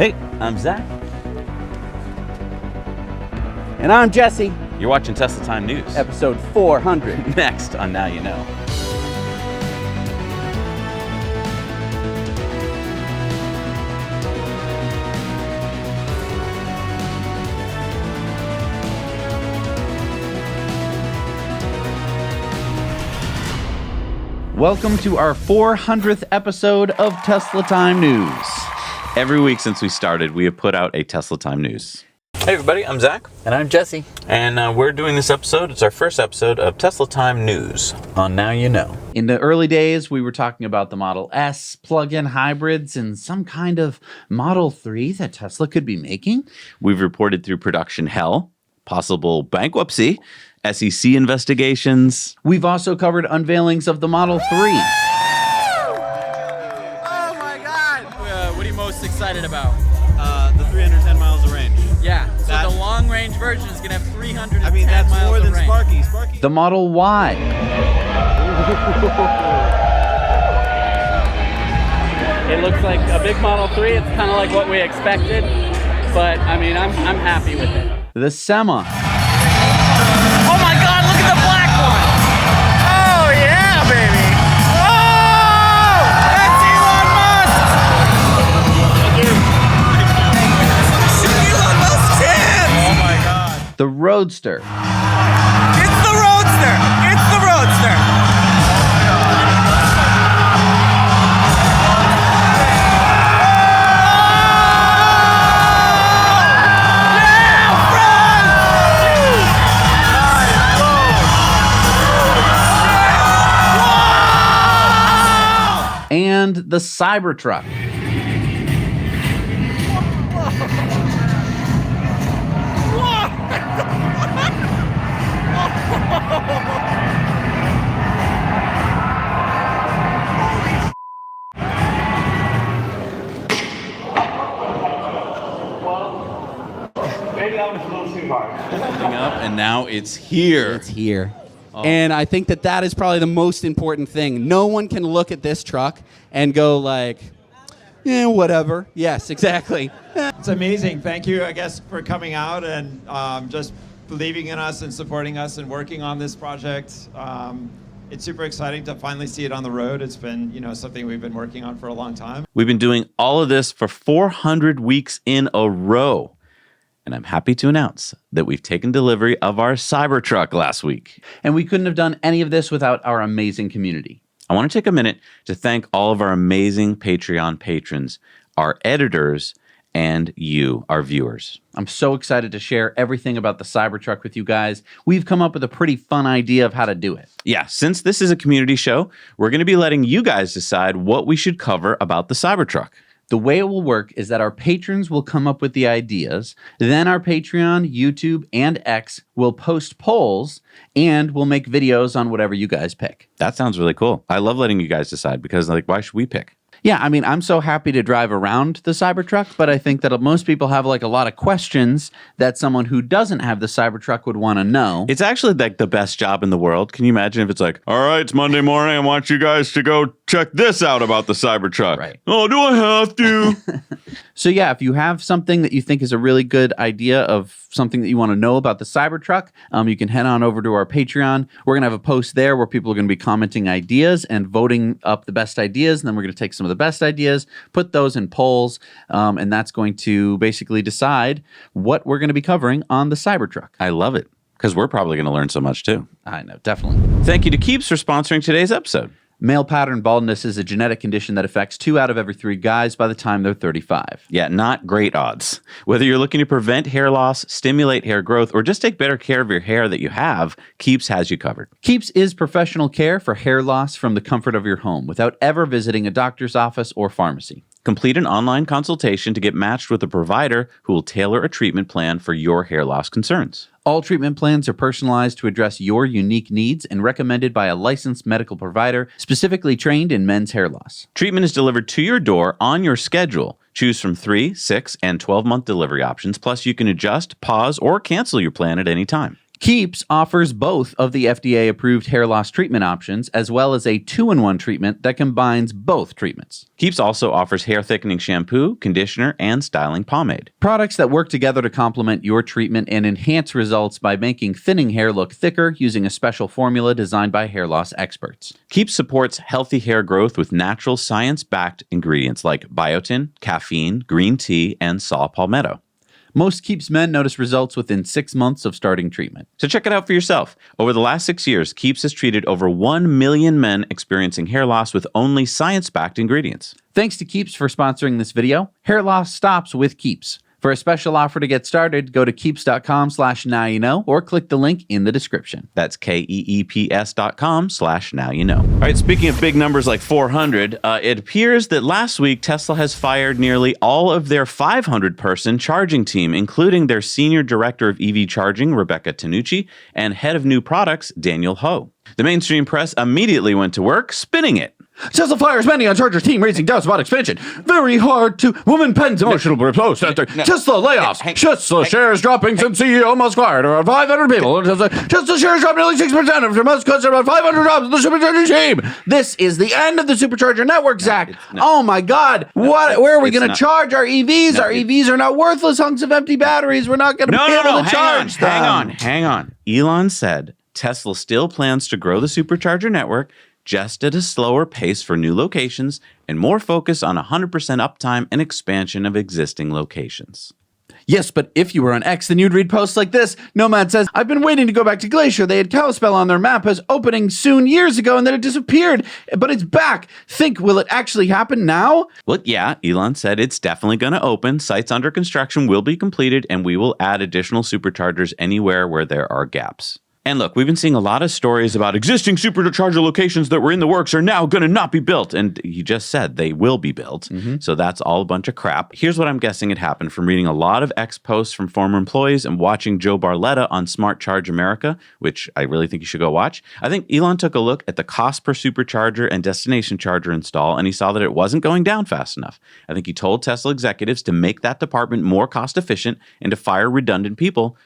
Hey, I'm Zach. And I'm Jesse. You're watching Tesla Time News. Episode 400. Next on Now You Know. Welcome to our 400th episode of Tesla Time News. Every week since we started, we have put out a Tesla Time News. Hey everybody, I'm Zach. And I'm Jesse. And we're doing this episode. It's our first episode of Tesla Time News on Now You Know. In the early days, we were talking about the Model S, plug-in hybrids, and some kind of Model 3 that Tesla could be making. We've reported through production hell, possible bankruptcy, SEC investigations. We've also covered unveilings of the Model 3. Oh my God! What are you most excited about? The 310 miles of range. Yeah, so the long-range version is going to have 310 I mean, that's miles more of than range. Sparky. The Model Y. It looks like a big Model 3. It's kind of like what we expected, but I mean, I'm happy with it. The Sema. Oh my God, look at the black one! Oh yeah, baby! Oh! That's Elon Musk! Elon Musk's hands! Oh my God. The Roadster. It's the Roadster! It's the Roadster! And the Cybertruck. Maybe that was a little too hard. Up, and now it's here. It's here. And I think that is probably the most important thing. No one can look at this truck and go like, whatever. Yes, exactly. It's amazing. Thank you, I guess, for coming out and just believing in us and supporting us and working on this project. It's super exciting to finally see it on the road. It's been, something we've been working on for a long time. We've been doing all of this for 400 weeks in a row. And I'm happy to announce that we've taken delivery of our Cybertruck last week. And we couldn't have done any of this without our amazing community. I want to take a minute to thank all of our amazing Patreon patrons, our editors, and you, our viewers. I'm so excited to share everything about the Cybertruck with you guys. We've come up with a pretty fun idea of how to do it. Yeah, since this is a community show, we're going to be letting you guys decide what we should cover about the Cybertruck. The way it will work is that our patrons will come up with the ideas, then our Patreon, YouTube, and X will post polls, and we'll make videos on whatever you guys pick. That sounds really cool. I love letting you guys decide because, why should we pick? Yeah, I mean, I'm so happy to drive around the Cybertruck, but I think that most people have a lot of questions that someone who doesn't have the Cybertruck would want to know. It's actually the best job in the world. Can you imagine if it's all right, it's Monday morning. I want you guys to go check this out about the Cybertruck. Right. Oh, do I have to? So yeah, if you have something that you think is a really good idea of something that you want to know about the Cybertruck, you can head on over to our Patreon. We're going to have a post there where people are going to be commenting ideas and voting up the best ideas. And then we're going to take some of the best ideas, put those in polls, and that's going to basically decide what we're going to be covering on the Cybertruck. I love it because we're probably going to learn so much too. I know, definitely. Thank you to Keeps for sponsoring today's episode. Male pattern baldness is a genetic condition that affects 2 out of every 3 guys by the time they're 35. Yeah, not great odds. Whether you're looking to prevent hair loss, stimulate hair growth, or just take better care of your hair that you have, Keeps has you covered. Keeps is professional care for hair loss from the comfort of your home without ever visiting a doctor's office or pharmacy. Complete an online consultation to get matched with a provider who will tailor a treatment plan for your hair loss concerns. All treatment plans are personalized to address your unique needs and recommended by a licensed medical provider specifically trained in men's hair loss. Treatment is delivered to your door on your schedule. Choose from 3, 6, and 12-month delivery options, plus you can adjust, pause, or cancel your plan at any time. Keeps offers both of the FDA-approved hair loss treatment options, as well as a 2-in-1 treatment that combines both treatments. Keeps also offers hair thickening shampoo, conditioner, and styling pomade. Products that work together to complement your treatment and enhance results by making thinning hair look thicker using a special formula designed by hair loss experts. Keeps supports healthy hair growth with natural science-backed ingredients like biotin, caffeine, green tea, and saw palmetto. Most Keeps men notice results within 6 months of starting treatment. So check it out for yourself. Over the last 6 years, Keeps has treated over 1 million men experiencing hair loss with only science-backed ingredients. Thanks to Keeps for sponsoring this video. Hair loss stops with Keeps. For a special offer to get started, go to keeps.com/nowyouknow or click the link in the description. That's keeps.com/nowyouknow. All right, speaking of big numbers like 400, it appears that last week Tesla has fired nearly all of their 500-person charging team, including their senior director of EV charging, Rebecca Tanucci, and head of new products, Daniel Ho. The mainstream press immediately went to work spinning it. Tesla fires many on Charger team, raising doubts about expansion. Very hard to woman pens emotional post after Tesla layoffs. Tesla shares dropping since CEO Musk fired around 500 people. Tesla shares dropped nearly 6% after Musk cuts about 500 jobs in the Supercharger team. This is the end of the Supercharger network, Zach. Oh my God! Where are we going to charge our EVs? Our EVs are not worthless hunks of empty batteries. We're not going to be able to charge them. Hang on. Elon said Tesla still plans to grow the Supercharger network, just at a slower pace for new locations and more focus on 100% uptime and expansion of existing locations. Yes, but if you were on X, then you'd read posts like this. Nomad says, I've been waiting to go back to Glacier. They had Kalispell on their map as opening soon years ago, and then it disappeared. But it's back. Think, will it actually happen now? Well, yeah, Elon said it's definitely going to open. Sites under construction will be completed, and we will add additional superchargers anywhere where there are gaps. And look, we've been seeing a lot of stories about existing supercharger locations that were in the works are now going to not be built. And he just said they will be built. So that's all a bunch of crap. Here's what I'm guessing it happened from reading a lot of X posts from former employees and watching Joe Barletta on Smart Charge America, which I really think you should go watch. I think Elon took a look at the cost per supercharger and destination charger install, and he saw that it wasn't going down fast enough. I think he told Tesla executives to make that department more cost efficient and to fire redundant people.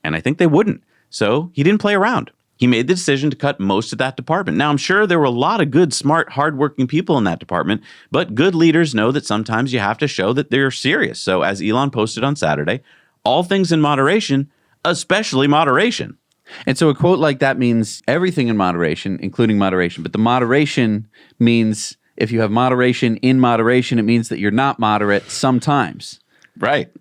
And I think they wouldn't. So he didn't play around. He made the decision to cut most of that department. Now, I'm sure there were a lot of good, smart, hardworking people in that department, but good leaders know that sometimes you have to show that they're serious. So as Elon posted on Saturday, all things in moderation, especially moderation. And so a quote like that means everything in moderation, including moderation. But the moderation means if you have moderation in moderation, it means that you're not moderate sometimes. Right.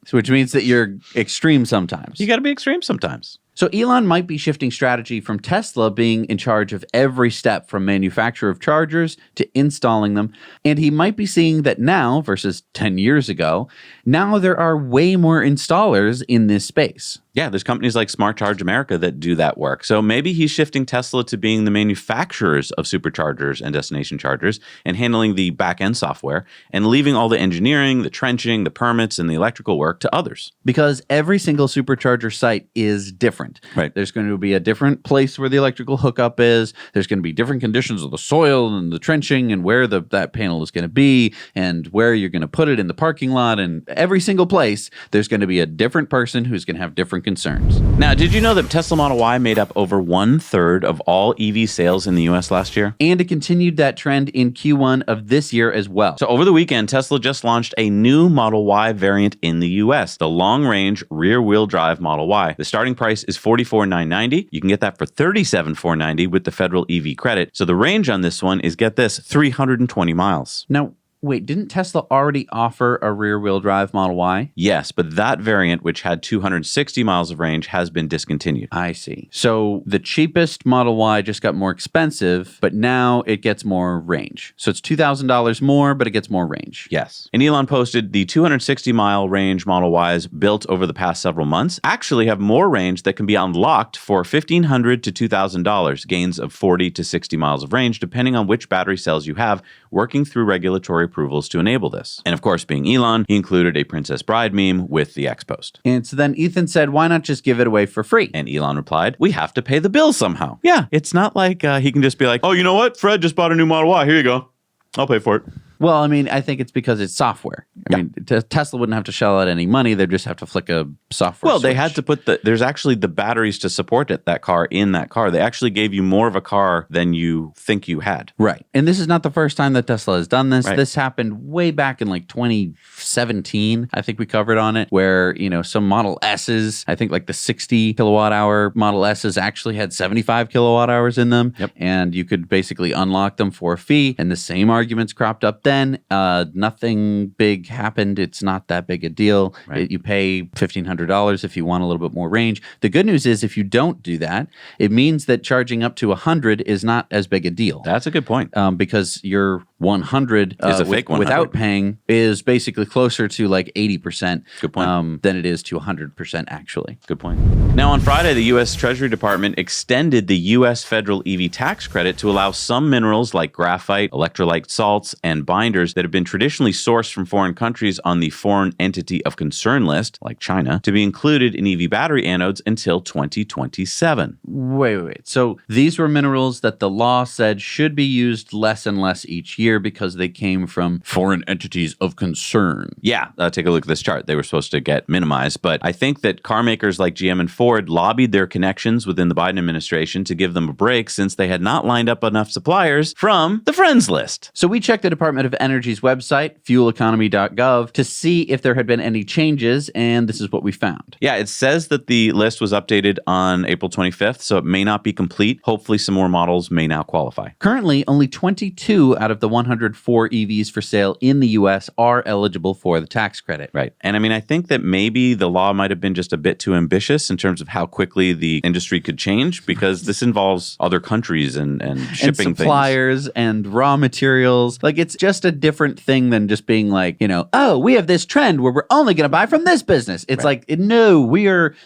So which means that you're extreme sometimes. You got to be extreme sometimes. So Elon might be shifting strategy from Tesla being in charge of every step from manufacture of chargers to installing them. And he might be seeing that now, versus 10 years ago, now there are way more installers in this space. Yeah, there's companies like Smart Charge America that do that work. So maybe he's shifting Tesla to being the manufacturers of superchargers and destination chargers and handling the back-end software and leaving all the engineering, the trenching, the permits, and the electrical work to others. Because every single supercharger site is different. Right. There's going to be a different place where the electrical hookup is. There's going to be different conditions of the soil and the trenching and where that panel is going to be and where you're going to put it in the parking lot. And every single place, there's going to be a different person who's going to have different concerns. Now, did you know that Tesla Model Y made up over 1/3 of all EV sales in the US last year? And it continued that trend in Q1 of this year as well. So over the weekend, Tesla just launched a new Model Y variant in the US, the long-range rear-wheel drive Model Y. The starting price is $44,990. You can get that for $37,490 with the federal EV credit. So the range on this one is, get this, 320 miles. Now, wait, didn't Tesla already offer a rear-wheel drive Model Y? Yes, but that variant, which had 260 miles of range, has been discontinued. I see. So the cheapest Model Y just got more expensive, but now it gets more range. So it's $2,000 more, but it gets more range. Yes. And Elon posted the 260-mile range Model Ys built over the past several months actually have more range that can be unlocked for $1,500 to $2,000, gains of 40 to 60 miles of range, depending on which battery cells you have, working through regulatory approvals to enable this. And of course, being Elon, he included a Princess Bride meme with the X post. And so then Ethan said, why not just give it away for free? And Elon replied, we have to pay the bill somehow. Yeah, it's not like he can just be like, oh, you know what? Fred just bought a new Model Y. Here you go. I'll pay for it. Well, I mean, I think it's because it's software. I mean, Tesla wouldn't have to shell out any money. They'd just have to flick a software Well, they switch. had to put there's actually the batteries to support that car in that car. They actually gave you more of a car than you think you had. Right. And this is not the first time that Tesla has done this. Right. This happened way back in like 2017. I think we covered on it where, some Model S's, I think like the 60 kilowatt hour Model S's actually had 75 kilowatt hours in them. Yep. And you could basically unlock them for a fee. And the same arguments cropped up then. Nothing big happened. It's not that big a deal. Right. You pay $1,500 if you want a little bit more range. The good news is if you don't do that, it means that charging up to 100 is not as big a deal. That's a good point. Because your 100 Is a fake 100. without paying is basically closer to like 80%. Good point. Than it is to 100% actually. Good point. Now, on Friday, the U.S. Treasury Department extended the U.S. federal EV tax credit to allow some minerals like graphite, electrolyte salts, and binders that have been traditionally sourced from foreign countries on the Foreign Entity of Concern list, like China, to be included in EV battery anodes until 2027. Wait. So these were minerals that the law said should be used less and less each year because they came from foreign entities of concern. Yeah, take a look at this chart. They were supposed to get minimized, but I think that car makers like GM and Ford lobbied their connections within the Biden administration to give them a break since they had not lined up enough suppliers from the friends list. So we checked the Department of Energy's website, fueleconomy.gov, to see if there had been any changes, and this is what we found. Yeah, it says that the list was updated on April 25th, so it may not be complete. Hopefully some more models may now qualify. Currently, only 22 out of the 104 EVs for sale in the U.S. are eligible for the tax credit. Right. And I mean, I think that maybe the law might have been just a bit too ambitious in terms of how quickly the industry could change, because this involves other countries and shipping and suppliers and raw materials. Like, it's just a different thing than just being like, oh, we have this trend where we're only going to buy from this business. It's like, no,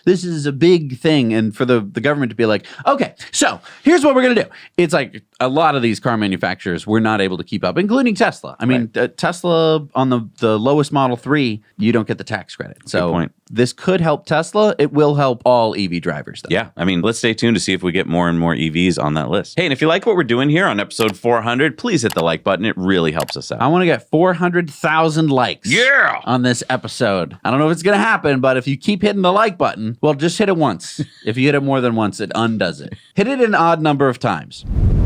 this is a big thing. And for the government to be like, okay, so here's what we're going to do. It's like a lot of these car manufacturers were not able to keep up, including Tesla. I mean, Tesla on the lowest Model 3, you don't get the tax credit. So Good point. This could help Tesla. It will help all EV drivers, though. Yeah, I mean, let's stay tuned to see if we get more and more EVs on that list. Hey, and if you like what we're doing here on episode 400, please hit the like button. It really helps us out. I want to get 400,000 likes Yeah! on this episode. I don't know if it's going to happen, but if you keep hitting the like button, well, just hit it once. If you hit it more than once, it undoes it. Hit it an odd number of times.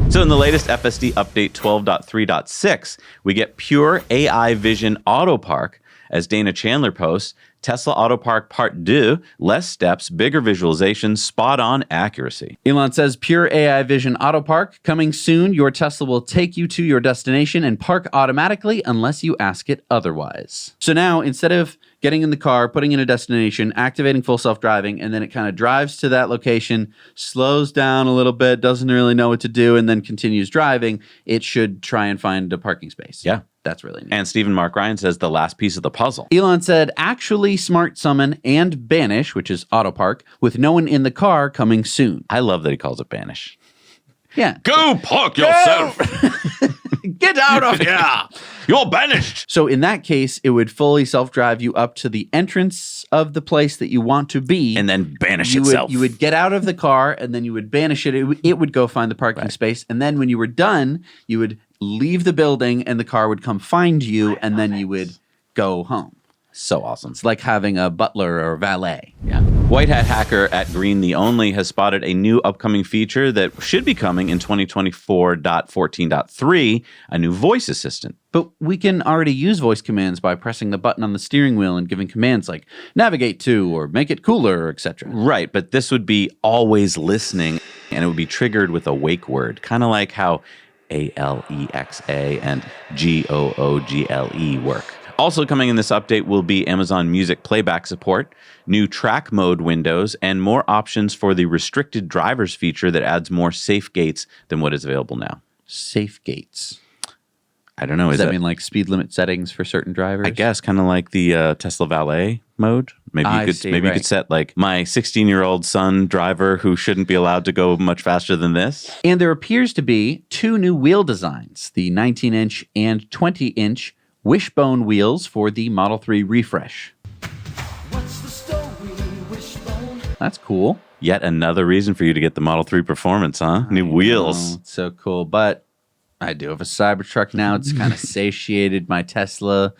So in the latest FSD update 12.3.6, we get pure AI vision auto park. As Dana Chandler posts, Tesla Autopark Part 2, less steps, bigger visualizations, spot-on accuracy. Elon says, pure AI vision auto park coming soon. Your Tesla will take you to your destination and park automatically unless you ask it otherwise. So now, instead of getting in the car, putting in a destination, activating full self-driving, and then it kind of drives to that location, slows down a little bit, doesn't really know what to do, and then continues driving, it should try and find a parking space. Yeah. That's really neat. And Stephen Mark Ryan says the last piece of the puzzle. Elon said, actually smart summon and banish, which is auto park, with no one in the car coming soon. I love that he calls it banish. Yeah. Go park yourself! Get out of here! You're banished! So in that case, it would fully self-drive you up to the entrance of the place that you want to be. And then banish you itself. You would get out of the car, and then you would banish it. It would go find the parking space. And then when you were done, you would leave the building, and the car would come find you, and then you would go home. So awesome. It's like having a butler or valet. Yeah. White Hat Hacker at Green the Only has spotted a new upcoming feature that should be coming in 2024.14.3, a new voice assistant. But we can already use voice commands by pressing the button on the steering wheel and giving commands like navigate to or make it cooler, etc. Right, but this would be always listening, and it would be triggered with a wake word, kind of like how ALEXA and GOOGLE work. Also coming in this update will be Amazon Music playback support, new track mode windows, and more options for the restricted drivers feature that adds more safe gates than what is available now. Safe gates. I don't know. Does that mean like speed limit settings for certain drivers? I guess kind of like the Tesla Valet mode. Maybe you could set like my 16-year-old son driver who shouldn't be allowed to go much faster than this. And there appears to be two new wheel designs, the 19-inch and 20-inch wishbone wheels for the Model 3 refresh. What's the story, Wishbone? That's cool. Yet another reason for you to get the Model 3 Performance, huh? New wheels. Oh, it's so cool. But I do have a Cybertruck now. It's kind of satiated my Tesla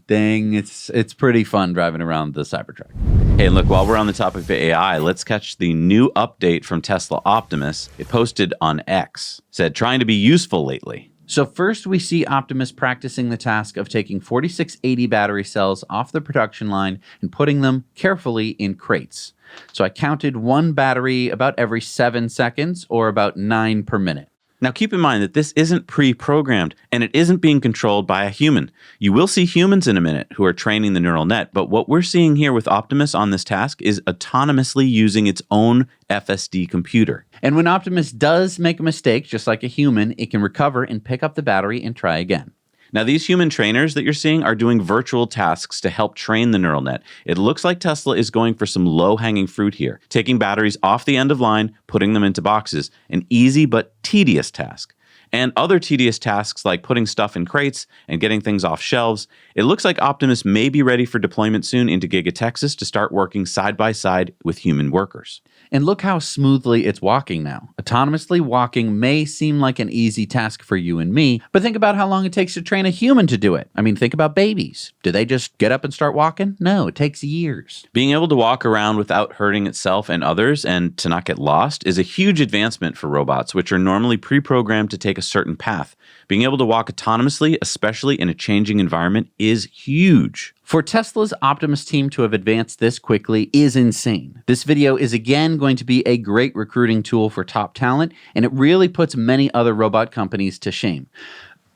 thing. It's pretty fun driving around the Cybertruck. Hey, look, while we're on the topic of AI, let's catch the new update from Tesla Optimus. It posted on X. Said, trying to be useful lately. So first we see Optimus practicing the task of taking 4680 battery cells off the production line and putting them carefully in crates. So I counted one battery about every 7 seconds, or about 9 per minute. Now, keep in mind that this isn't pre-programmed and it isn't being controlled by a human. You will see humans in a minute who are training the neural net, but what we're seeing here with Optimus on this task is autonomously using its own FSD computer. And when Optimus does make a mistake, just like a human, it can recover and pick up the battery and try again. Now, these human trainers that you're seeing are doing virtual tasks to help train the neural net. It looks like Tesla is going for some low-hanging fruit here, taking batteries off the end of line, putting them into boxes, an easy but tedious task. And other tedious tasks like putting stuff in crates and getting things off shelves. It looks like Optimus may be ready for deployment soon into Giga Texas to start working side by side with human workers. And look how smoothly it's walking now. Autonomously walking may seem like an easy task for you and me, but think about how long it takes to train a human to do it. I mean, think about babies. Do they just get up and start walking? No, it takes years. Being able to walk around without hurting itself and others and to not get lost is a huge advancement for robots, which are normally pre-programmed to take a certain path. Being able to walk autonomously, especially in a changing environment, is huge. For Tesla's Optimus team to have advanced this quickly is insane. This video is again going to be a great recruiting tool for top talent, and it really puts many other robot companies to shame.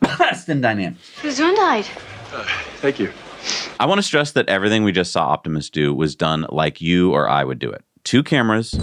Boston Dynamics. Gesundheit. Thank you. I want to stress that everything we just saw Optimus do was done like you or I would do it. 2 cameras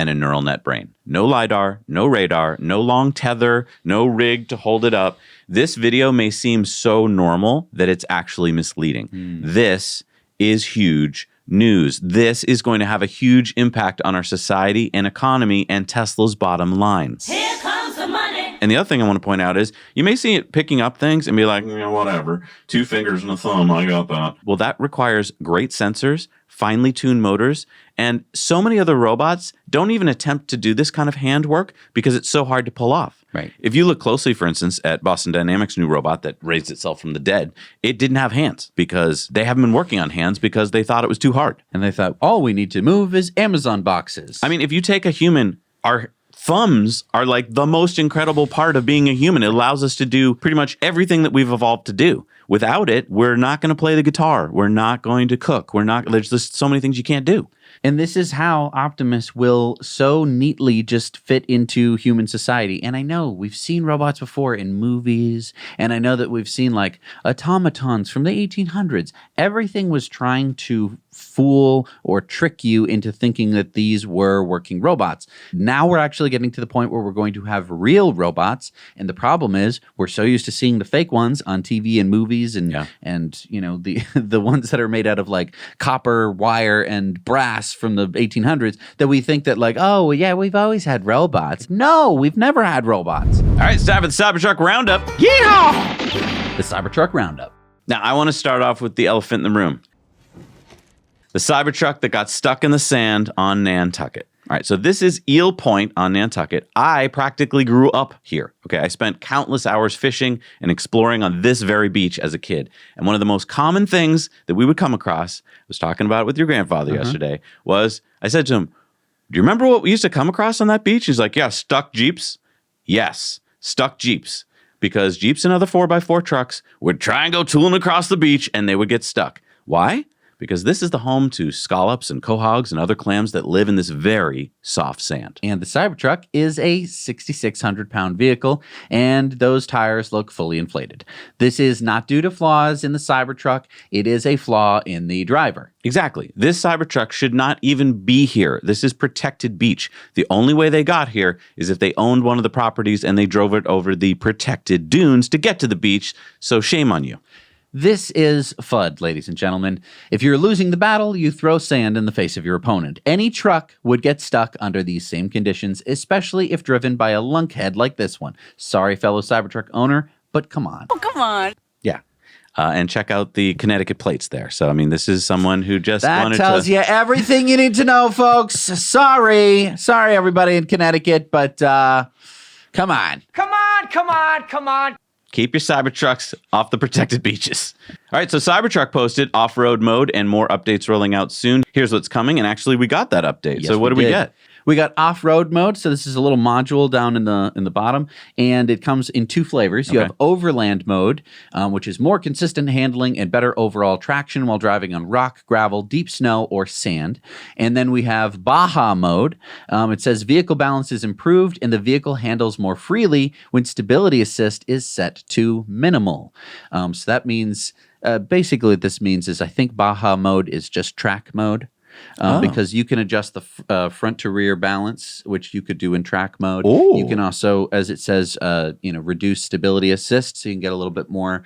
and a neural net brain. No LiDAR, no radar, no long tether, no rig to hold it up. This video may seem so normal that it's actually misleading. This is huge news. This is going to have a huge impact on our society and economy and Tesla's bottom line. Here comes the money. And the other thing I want to point out is you may see it picking up things and be like, whatever, 2 fingers and a thumb, I got that. Well, that requires great sensors, finely tuned motors, and so many other robots don't even attempt to do this kind of handwork because it's so hard to pull off. Right. If you look closely, for instance, at Boston Dynamics' new robot that raised itself from the dead, it didn't have hands because they haven't been working on hands because they thought it was too hard. And they thought, all we need to move is Amazon boxes. I mean, if you take a human, our thumbs are like the most incredible part of being a human. It allows us to do pretty much everything that we've evolved to do. Without it, we're not going to play the guitar. We're not going to cook. There's just so many things you can't do. And this is how Optimus will so neatly just fit into human society. And I know we've seen robots before in movies, and I know that we've seen like automatons from the 1800s. Everything was trying to fool or trick you into thinking that these were working robots. Now we're actually getting to the point where we're going to have real robots, and the problem is we're so used to seeing the fake ones on TV and movies and you know the ones that are made out of like copper wire and brass from the 1800s that we think that like, oh yeah, we've always had robots. No, we've never had robots. All right, it's time for the Cybertruck Roundup. Yeehaw! The Cybertruck Roundup. Now, I want to start off with the elephant in the room. The Cybertruck that got stuck in the sand on Nantucket. All right, so this is Eel Point on Nantucket. I practically grew up here. Okay, I spent countless hours fishing and exploring on this very beach as a kid. And one of the most common things that we would come across, I was talking about it with your grandfather yesterday, was I said to him, do you remember what we used to come across on that beach? He's like, yeah, stuck Jeeps. Yes, stuck Jeeps. Because Jeeps and other 4x4 trucks would try and go tooling across the beach and they would get stuck. Why? Because this is the home to scallops and quahogs and other clams that live in this very soft sand. And the Cybertruck is a 6,600-pound vehicle, and those tires look fully inflated. This is not due to flaws in the Cybertruck. It is a flaw in the driver. Exactly. This Cybertruck should not even be here. This is protected beach. The only way they got here is if they owned one of the properties and they drove it over the protected dunes to get to the beach, so shame on you. This is FUD, ladies and gentlemen. If you're losing the battle, you throw sand in the face of your opponent. Any truck would get stuck under these same conditions, especially if driven by a lunkhead like this one. Sorry, fellow Cybertruck owner, but come on. Oh, come on. Yeah. And check out the Connecticut plates there. So, I mean, this is someone who just wanted That tells you everything you need to know, folks. Sorry, everybody in Connecticut, but come on. Come on, come on. Keep your Cybertrucks off the protected beaches. All right, so Cybertruck posted off-road mode and more updates rolling out soon. Here's what's coming, and actually we got that update. Yes, so what do we did. get? We got off-road mode. So this is a little module down in the bottom, and it comes in two flavors. You Okay. have overland mode, which is more consistent handling and better overall traction while driving on rock, gravel, deep snow, or sand. And then we have Baja mode. It says vehicle balance is improved and the vehicle handles more freely when stability assist is set to minimal. So that means basically what this means is I think Baja mode is just track mode. Because you can adjust the front to rear balance, which you could do in track mode. Ooh. You can also, as it says, reduce stability assist, so you can get a little bit more,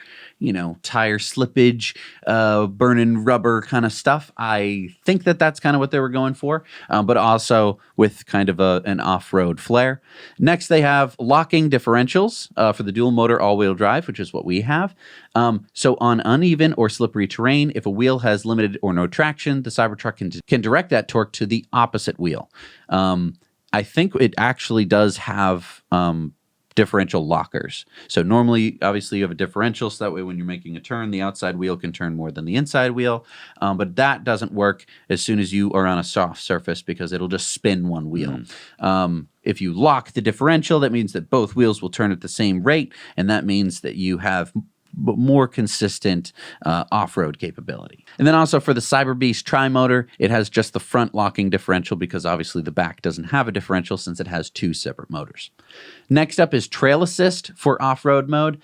tire slippage, burning rubber kind of stuff. I think that's kind of what they were going for, but also with kind of an off-road flair. Next, they have locking differentials for the dual motor all-wheel drive, which is what we have. So on uneven or slippery terrain, if a wheel has limited or no traction, the Cybertruck can direct that torque to the opposite wheel. I think it actually does have differential lockers. So normally, obviously, you have a differential, so that way when you're making a turn, the outside wheel can turn more than the inside wheel. But that doesn't work as soon as you are on a soft surface because it'll just spin one wheel. If you lock the differential, that means that both wheels will turn at the same rate, and that means that you have more consistent off-road capability. And then also for the Cyber Beast Tri-Motor, it has just the front locking differential because obviously the back doesn't have a differential since it has two separate motors. Next up is Trail Assist for off-road mode.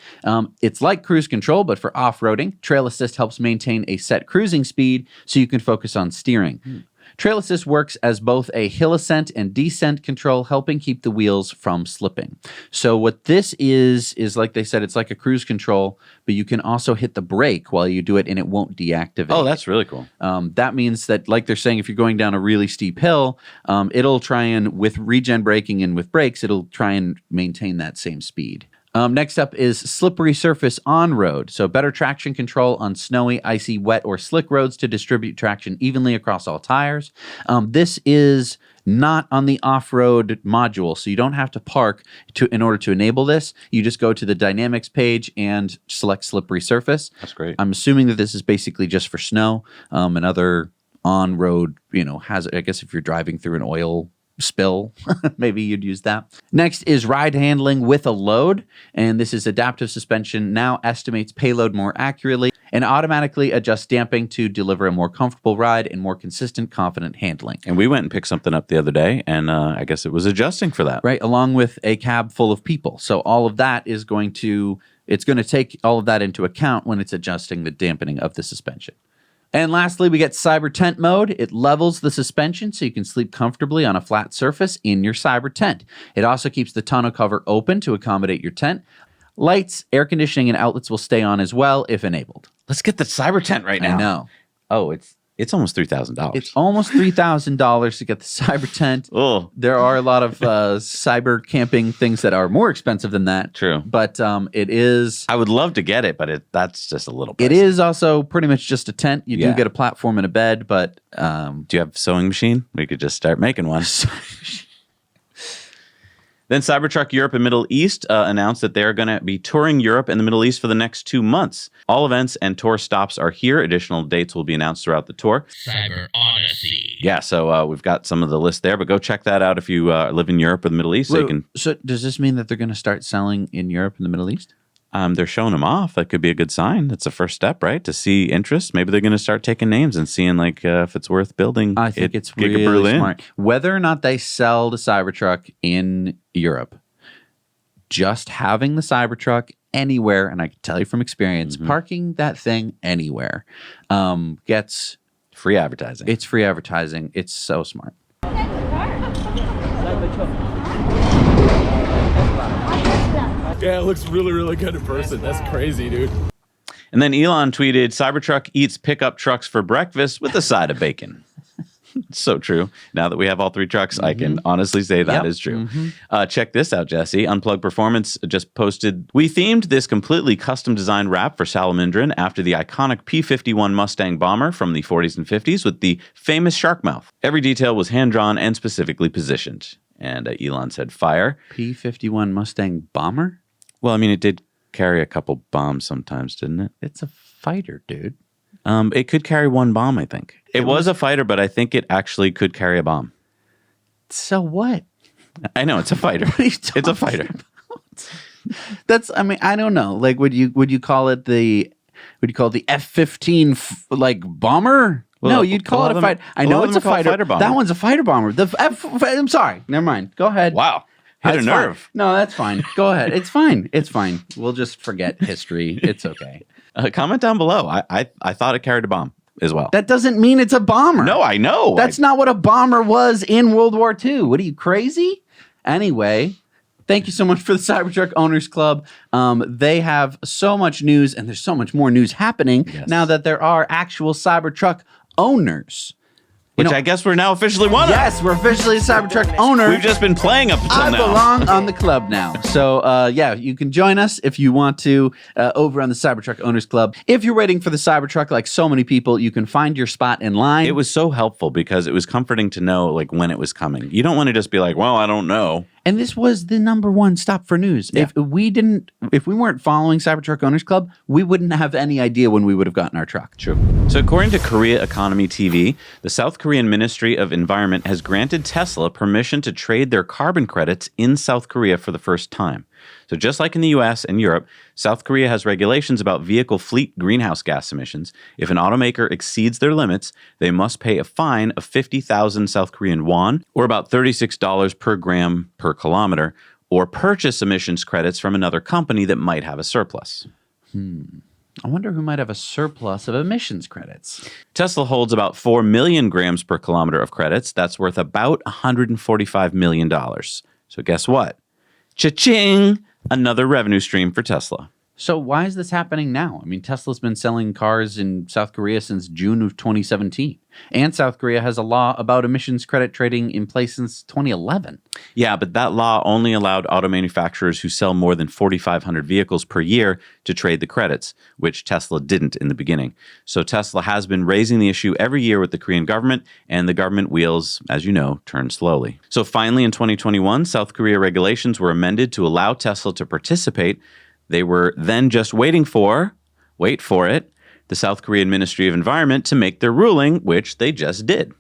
It's like cruise control, but for off-roading. Trail Assist helps maintain a set cruising speed so you can focus on steering. Trail Assist works as both a hill ascent and descent control, helping keep the wheels from slipping. So what this is like they said, it's like a cruise control, but you can also hit the brake while you do it and it won't deactivate. Oh, that's really cool. That means that, like they're saying, if you're going down a really steep hill, it'll try and, with regen braking and with brakes, it'll try and maintain that same speed. Next up is slippery surface on-road. So better traction control on snowy, icy, wet, or slick roads to distribute traction evenly across all tires. This is not on the off-road module, so you don't have to park in order to enable this. You just go to the dynamics page and select slippery surface. That's great. I'm assuming that this is basically just for snow and other on-road, hazard. I guess if you're driving through an oil spill, maybe you'd use that. Next is ride handling with a load, and this is adaptive suspension now estimates payload more accurately and automatically adjusts damping to deliver a more comfortable ride and more consistent, confident handling. And we went and picked something up the other day, and I guess it was adjusting for that. Right, along with a cab full of people. So all of that is going to take all of that into account when it's adjusting the dampening of the suspension. And lastly, we get Cyber Tent mode. It levels the suspension so you can sleep comfortably on a flat surface in your Cyber Tent. It also keeps the tonneau cover open to accommodate your tent. Lights, air conditioning, and outlets will stay on as well if enabled. Let's get the Cyber Tent right now. I know. Oh, it's almost $3,000. It's almost $3,000 to get the Cyber Tent. Oh. There are a lot of cyber camping things that are more expensive than that. True. But it is... I would love to get it, but that's just a little pricey. It is also pretty much just a tent. You do Yeah. get a platform and a bed, but... Do you have a sewing machine? We could just start making one. Then Cybertruck Europe and Middle East announced that they're going to be touring Europe and the Middle East for the next 2 months. All events and tour stops are here. Additional dates will be announced throughout the tour. Cyber Odyssey. Yeah, so we've got some of the list there, but go check that out if you live in Europe or the Middle East. So does this mean that they're going to start selling in Europe and the Middle East? They're showing them off. That could be a good sign. That's the first step, right? To see interest. Maybe they're going to start taking names and seeing if it's worth building. I think it's Giga really Berlin. smart. Whether or not they sell the Cybertruck in Europe, just having the Cybertruck anywhere, and I can tell you from experience, parking that thing anywhere gets Free advertising. It's free advertising. It's so smart. Yeah, it looks really, really good in person. That's crazy, dude. And then Elon tweeted, Cybertruck eats pickup trucks for breakfast with a side of bacon. It's so true. Now that we have all three trucks, I can honestly say that is true. Check this out, Jesse. Unplugged Performance just posted, we themed this completely custom designed wrap for Salamandrin after the iconic P-51 Mustang bomber from the 40s and 50s with the famous shark mouth. Every detail was hand-drawn and specifically positioned. And Elon said, fire. P-51 Mustang bomber? Well, I mean, it did carry a couple bombs sometimes, didn't it? It's a fighter, dude. It could carry one bomb, I think. It was a fighter, but I think it actually could carry a bomb. So what? I know, it's a fighter. What are you It's a fighter. That's, I mean, I don't know. Like, would you call it the F-15 like bomber? Well, no, you'd call it a fighter. I a lot know of it's a them are called fighter. fighter bomber. That one's a fighter bomber. I'm sorry. Never mind. Go ahead. Wow. Hit That's a fine. nerve. No, that's fine. Go ahead. It's fine. It's fine. We'll just forget history. It's okay. Comment down below. I thought it carried a bomb as well. That doesn't mean it's a bomber. No, I know. That's not what a bomber was in World War II. What are you, crazy? Anyway, thank you so much for the Cybertruck Owners Club. They have so much news, and there's so much more news happening now that there are actual Cybertruck owners. Which I guess we're now officially one of. Yes, we're officially a Cybertruck owner. We've just been playing up until I now. belong on the club now. So, yeah, you can join us if you want to over on the Cybertruck Owners Club. If you're waiting for the Cybertruck, like so many people, you can find your spot in line. It was so helpful because it was comforting to know like when it was coming. You don't want to just be like, well, I don't know. And this was the number one stop for news. Yeah. If we weren't following Cybertruck Owners Club, we wouldn't have any idea when we would have gotten our truck. True. So according to Korea Economy TV, the South Korean Ministry of Environment has granted Tesla permission to trade their carbon credits in South Korea for the first time. So just like in the US and Europe, South Korea has regulations about vehicle fleet greenhouse gas emissions. If an automaker exceeds their limits, they must pay a fine of 50,000 South Korean won, or about $36 per gram per kilometer, or purchase emissions credits from another company that might have a surplus. I wonder who might have a surplus of emissions credits. Tesla holds about 4 million grams per kilometer of credits. That's worth about $145 million. So guess what? Cha-ching! Another revenue stream for Tesla. So why is this happening now? I mean, Tesla's been selling cars in South Korea since June of 2017. And South Korea has a law about emissions credit trading in place since 2011. Yeah, but that law only allowed auto manufacturers who sell more than 4,500 vehicles per year to trade the credits, which Tesla didn't in the beginning. So Tesla has been raising the issue every year with the Korean government, and the government wheels, as you know, turn slowly. So finally, in 2021, South Korea regulations were amended to allow Tesla to participate. They were then just waiting for, wait for it, the South Korean Ministry of Environment to make their ruling, which they just did.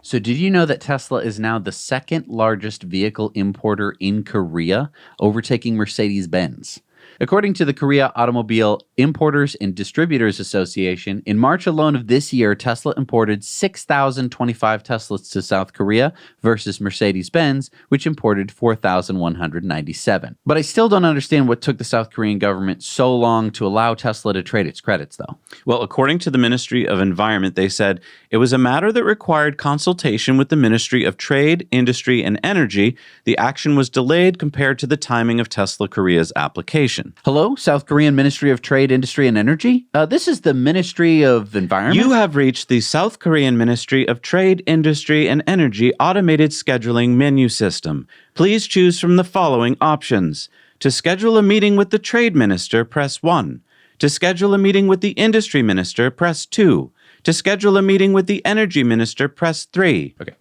So did you know that Tesla is now the second largest vehicle importer in Korea, overtaking Mercedes-Benz? According to the Korea Automobile Importers and Distributors Association, in March alone of this year, Tesla imported 6,025 Teslas to South Korea versus Mercedes-Benz, which imported 4,197. But I still don't understand what took the South Korean government so long to allow Tesla to trade its credits, though. Well, according to the Ministry of Environment, they said it was a matter that required consultation with the Ministry of Trade, Industry, and Energy. The action was delayed compared to the timing of Tesla Korea's application. Hello, South Korean Ministry of Trade, Industry, and Energy? This is the Ministry of Environment. You have reached the South Korean Ministry of Trade, Industry, and Energy automated scheduling menu system. Please choose from the following options. To schedule a meeting with the Trade Minister, press 1. To schedule a meeting with the Industry Minister, press 2. To schedule a meeting with the Energy Minister, press 3. Okay.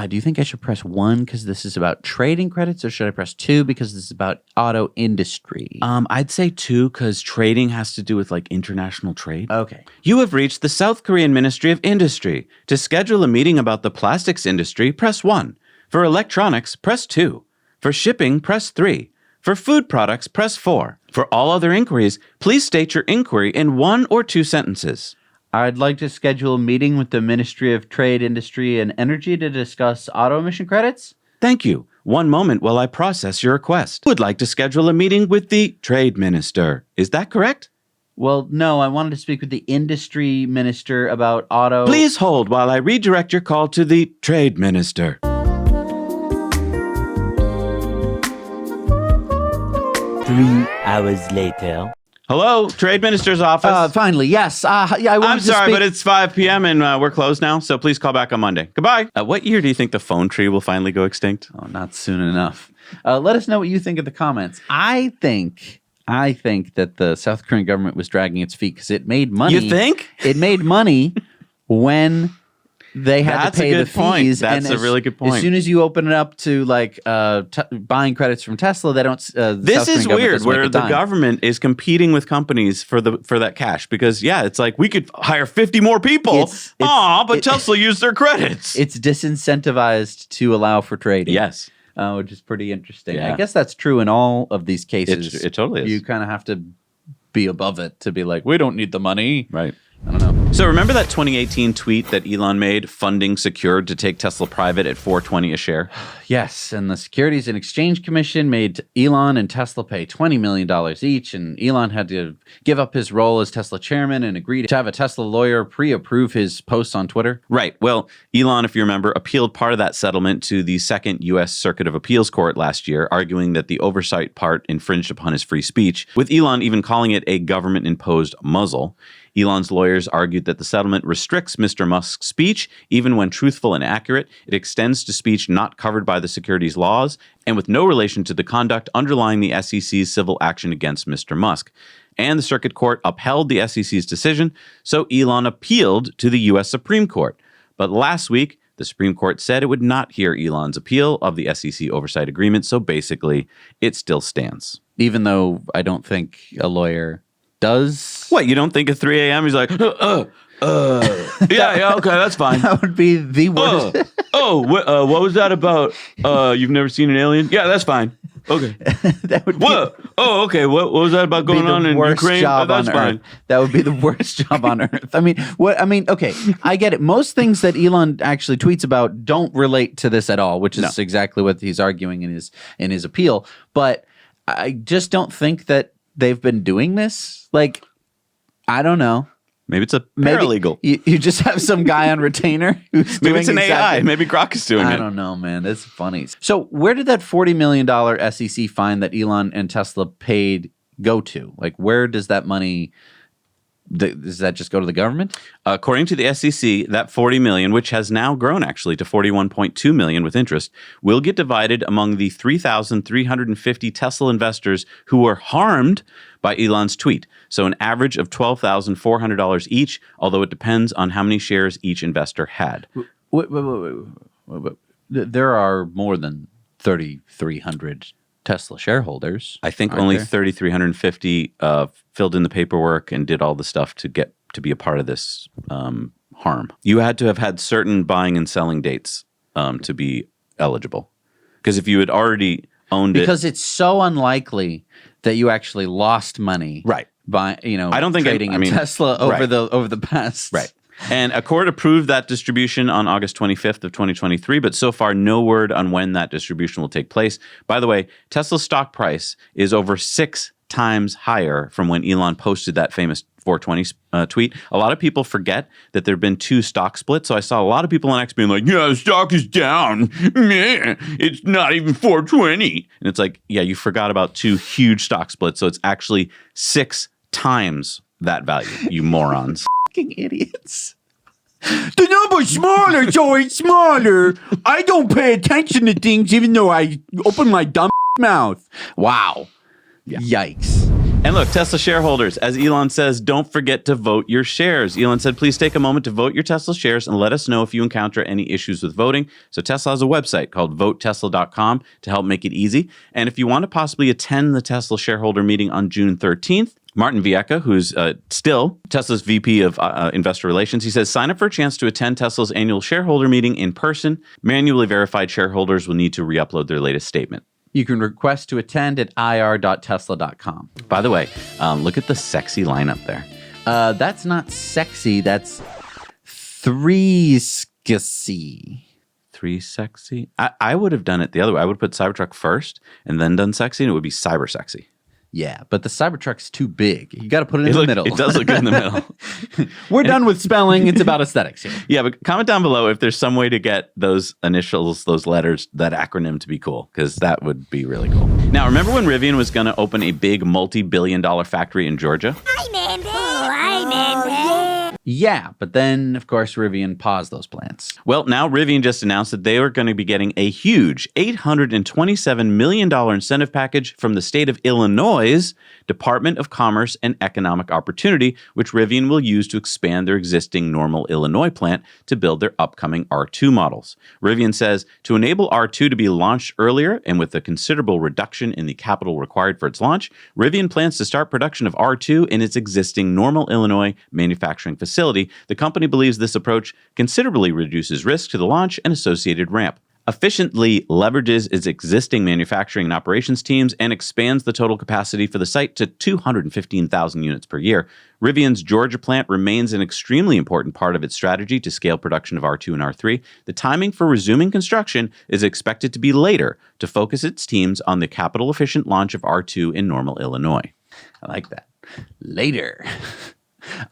Do you think I should press 1 because this is about trading credits, or should I press 2 because this is about auto industry? I'd say 2 because trading has to do with like international trade. Okay. You have reached the South Korean Ministry of Industry. To schedule a meeting about the plastics industry, press 1. For electronics, press 2. For shipping, press 3. For food products, press 4. For all other inquiries, please state your inquiry in 1 or 2 sentences. I'd like to schedule a meeting with the Ministry of Trade, Industry, and Energy to discuss auto emission credits. Thank you. One moment while I process your request. Would like to schedule a meeting with the Trade Minister. Is that correct? Well, no, I wanted to speak with the Industry Minister about auto... Please hold while I redirect your call to the Trade Minister. 3 hours later. Hello, Trade Minister's office. Finally, yes. I wanted I'm to sorry, speak... but it's 5 p.m. and we're closed now, so please call back on Monday. Goodbye. What year do you think the phone tree will finally go extinct? Oh, not soon enough. Let us know what you think of the comments. I think that the South Korean government was dragging its feet because it made money. You think? It made money when they had That's to a pay good the point. fees. That's a really good point. As soon as you open it up to like buying credits from Tesla, they don't. This is weird, where the government is competing with companies for that cash because it's like we could hire 50 more people. But Tesla used their credits. It's disincentivized to allow for trading. Yes. Which is pretty interesting. Yeah. I guess that's true in all of these cases. It totally is. You kind of have to be above it to be like, we don't need the money. Right. I don't know. So remember that 2018 tweet that Elon made, funding secured to take Tesla private at $4.20 a share? Yes, and the Securities and Exchange Commission made Elon and Tesla pay $20 million each, and Elon had to give up his role as Tesla chairman and agreed to have a Tesla lawyer pre-approve his posts on Twitter. Right. Well, Elon, if you remember, appealed part of that settlement to the Second U.S. Circuit of Appeals Court last year, arguing that the oversight part infringed upon his free speech, with Elon even calling it a government-imposed muzzle. Elon's lawyers argued that the settlement restricts Mr. Musk's speech, even when truthful and accurate. It extends to speech not covered by the securities laws and with no relation to the conduct underlying the SEC's civil action against Mr. Musk. And the Circuit Court upheld the SEC's decision, so Elon appealed to the U.S. Supreme Court. But last week, the Supreme Court said it would not hear Elon's appeal of the SEC oversight agreement, so basically, it still stands. Even though I don't think a lawyer does. What, you don't think at 3 a.m. he's like, yeah, okay, that's fine. That would be the worst. What was that about? You've never seen an alien? Yeah, that's fine. Okay. That would be okay. What was that about going on in Ukraine? That's fine. That would be the worst job on earth. Okay, I get it. Most things that Elon actually tweets about don't relate to this at all, which is exactly what he's arguing in his appeal. But I just don't think that they've been doing this. Like, I don't know. Maybe it's a paralegal. Maybe you just have some guy on retainer who's Maybe doing it's an AI. Maybe Grok is doing it. I don't know, man. That's funny. So where did that $40 million SEC fine that Elon and Tesla paid go to? Like, where does that money... Does that just go to the government? According to the SEC, that $40 million, which has now grown actually to $41.2 million with interest, will get divided among the 3,350 Tesla investors who were harmed by Elon's tweet. So an average of $12,400 each, although it depends on how many shares each investor had. Wait. There are more than 3,300 Tesla shareholders. I think only 3,350 filled in the paperwork and did all the stuff to get to be a part of this harm. You had to have had certain buying and selling dates to be eligible. Because if you had already owned because it's so unlikely that you actually lost money, right? By I don't think trading in Tesla over the past, right? And a court approved that distribution on August 25th of 2023, but so far no word on when that distribution will take place. By the way, Tesla's stock price is over 6 times higher from when Elon posted that famous 420 tweet. A lot of people forget that there have been 2 stock splits. So I saw a lot of people on X being like, yeah, the stock is down. Meh, it's not even 420. And it's like, yeah, you forgot about 2 huge stock splits. So it's actually 6 times that value, you morons. Fucking idiots. The number's smaller, so it's smaller. I don't pay attention to things even though I open my dumb mouth. Wow. Yeah. Yikes. And look, Tesla shareholders, as Elon says, don't forget to vote your shares. Elon said, please take a moment to vote your Tesla shares and let us know if you encounter any issues with voting. So Tesla has a website called votetesla.com to help make it easy. And if you want to possibly attend the Tesla shareholder meeting on June 13th, Martin Vieca, who's still Tesla's VP of Investor Relations, he says, sign up for a chance to attend Tesla's annual shareholder meeting in person. Manually verified shareholders will need to re-upload their latest statement. You can request to attend at ir.tesla.com. By the way, look at the sexy lineup there. That's not sexy. That's three-sexy. Three sexy? I would have done it the other way. I would put Cybertruck first and then done sexy, and it would be cyber sexy. Yeah, but the Cybertruck's too big. You got to put it in the middle. It does look good in the middle. We're done with spelling. It's about aesthetics here. Yeah, but comment down below if there's some way to get those initials, those letters, that acronym to be cool, because that would be really cool. Now, remember when Rivian was going to open a big multi-billion-dollar factory in Georgia? Hi, Mandy. Oh, hi, Mandy. Yeah, but then, of course, Rivian paused those plans. Well, now Rivian just announced that they are going to be getting a huge $827 million incentive package from the state of Illinois' Department of Commerce and Economic Opportunity, which Rivian will use to expand their existing Normal, Illinois plant to build their upcoming R2 models. Rivian says to enable R2 to be launched earlier and with a considerable reduction in the capital required for its launch, Rivian plans to start production of R2 in its existing Normal, Illinois manufacturing facility. The company believes this approach considerably reduces risk to the launch and associated ramp, efficiently leverages its existing manufacturing and operations teams, and expands the total capacity for the site to 215,000 units per year. Rivian's Georgia plant remains an extremely important part of its strategy to scale production of R2 and R3. The timing for resuming construction is expected to be later to focus its teams on the capital-efficient launch of R2 in Normal, Illinois. I like that. Later.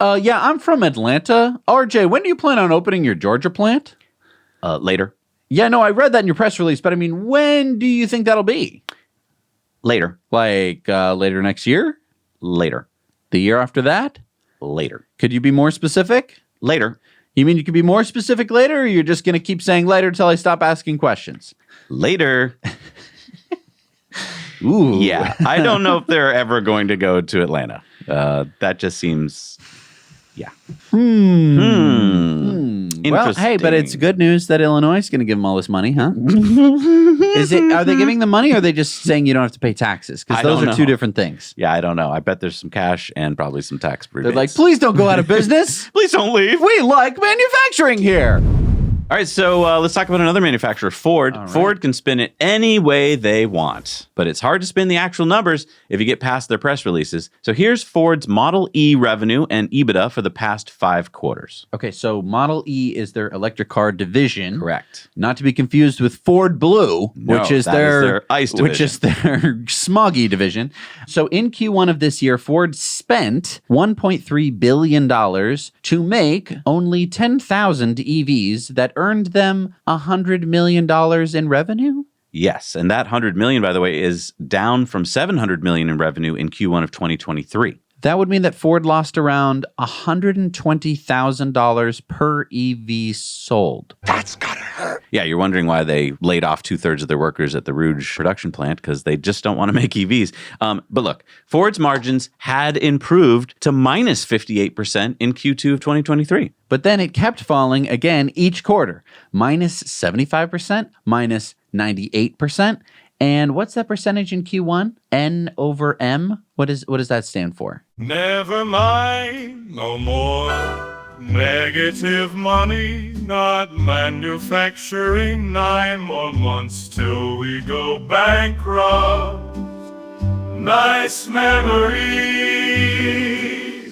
Yeah, I'm from Atlanta. RJ, when do you plan on opening your Georgia plant? Later. Yeah, no, I read that in your press release, but I mean, when do you think that'll be? Later. Like later next year? Later. The year after that? Later. Could you be more specific? Later. You mean you could be more specific later, or you're just going to keep saying later until I stop asking questions? Later. Ooh. Yeah, I don't know if they're ever going to go to Atlanta. That just seems, yeah. Well, hey, but it's good news that Illinois is going to give them all this money, huh? Are they giving them money, or are they just saying you don't have to pay taxes? Because those are two different things. Yeah, I don't know. I bet there's some cash and probably some tax rebates. They're like, please don't go out of business. Please don't leave. We like manufacturing here. All right, so let's talk about another manufacturer, Ford. All right. Ford can spin it any way they want, but it's hard to spin the actual numbers if you get past their press releases. So here's Ford's Model E revenue and EBITDA for the past 5 quarters. Okay, so Model E is their electric car division. Correct. Not to be confused with Ford Blue, No, which is that is their ICE division. which is their smoggy division. So in Q1 of this year, Ford spent $1.3 billion to make only 10,000 EVs that earned them $100 million in revenue? Yes, and that $100 million, by the way, is down from $700 million in revenue in Q1 of 2023. That would mean that Ford lost around $120,000 per EV sold. That's gotta hurt. Yeah, you're wondering why they laid off 2/3 of their workers at the Rouge production plant, because they just don't want to make EVs. But look, Ford's margins had improved to minus 58% in Q2 of 2023. But then it kept falling again each quarter. Minus 75%, minus 98%. And what's that percentage in Q1? N over M? What does that stand for? Never mind, no more negative money, not manufacturing. 9 more months till we go bankrupt. Nice memories.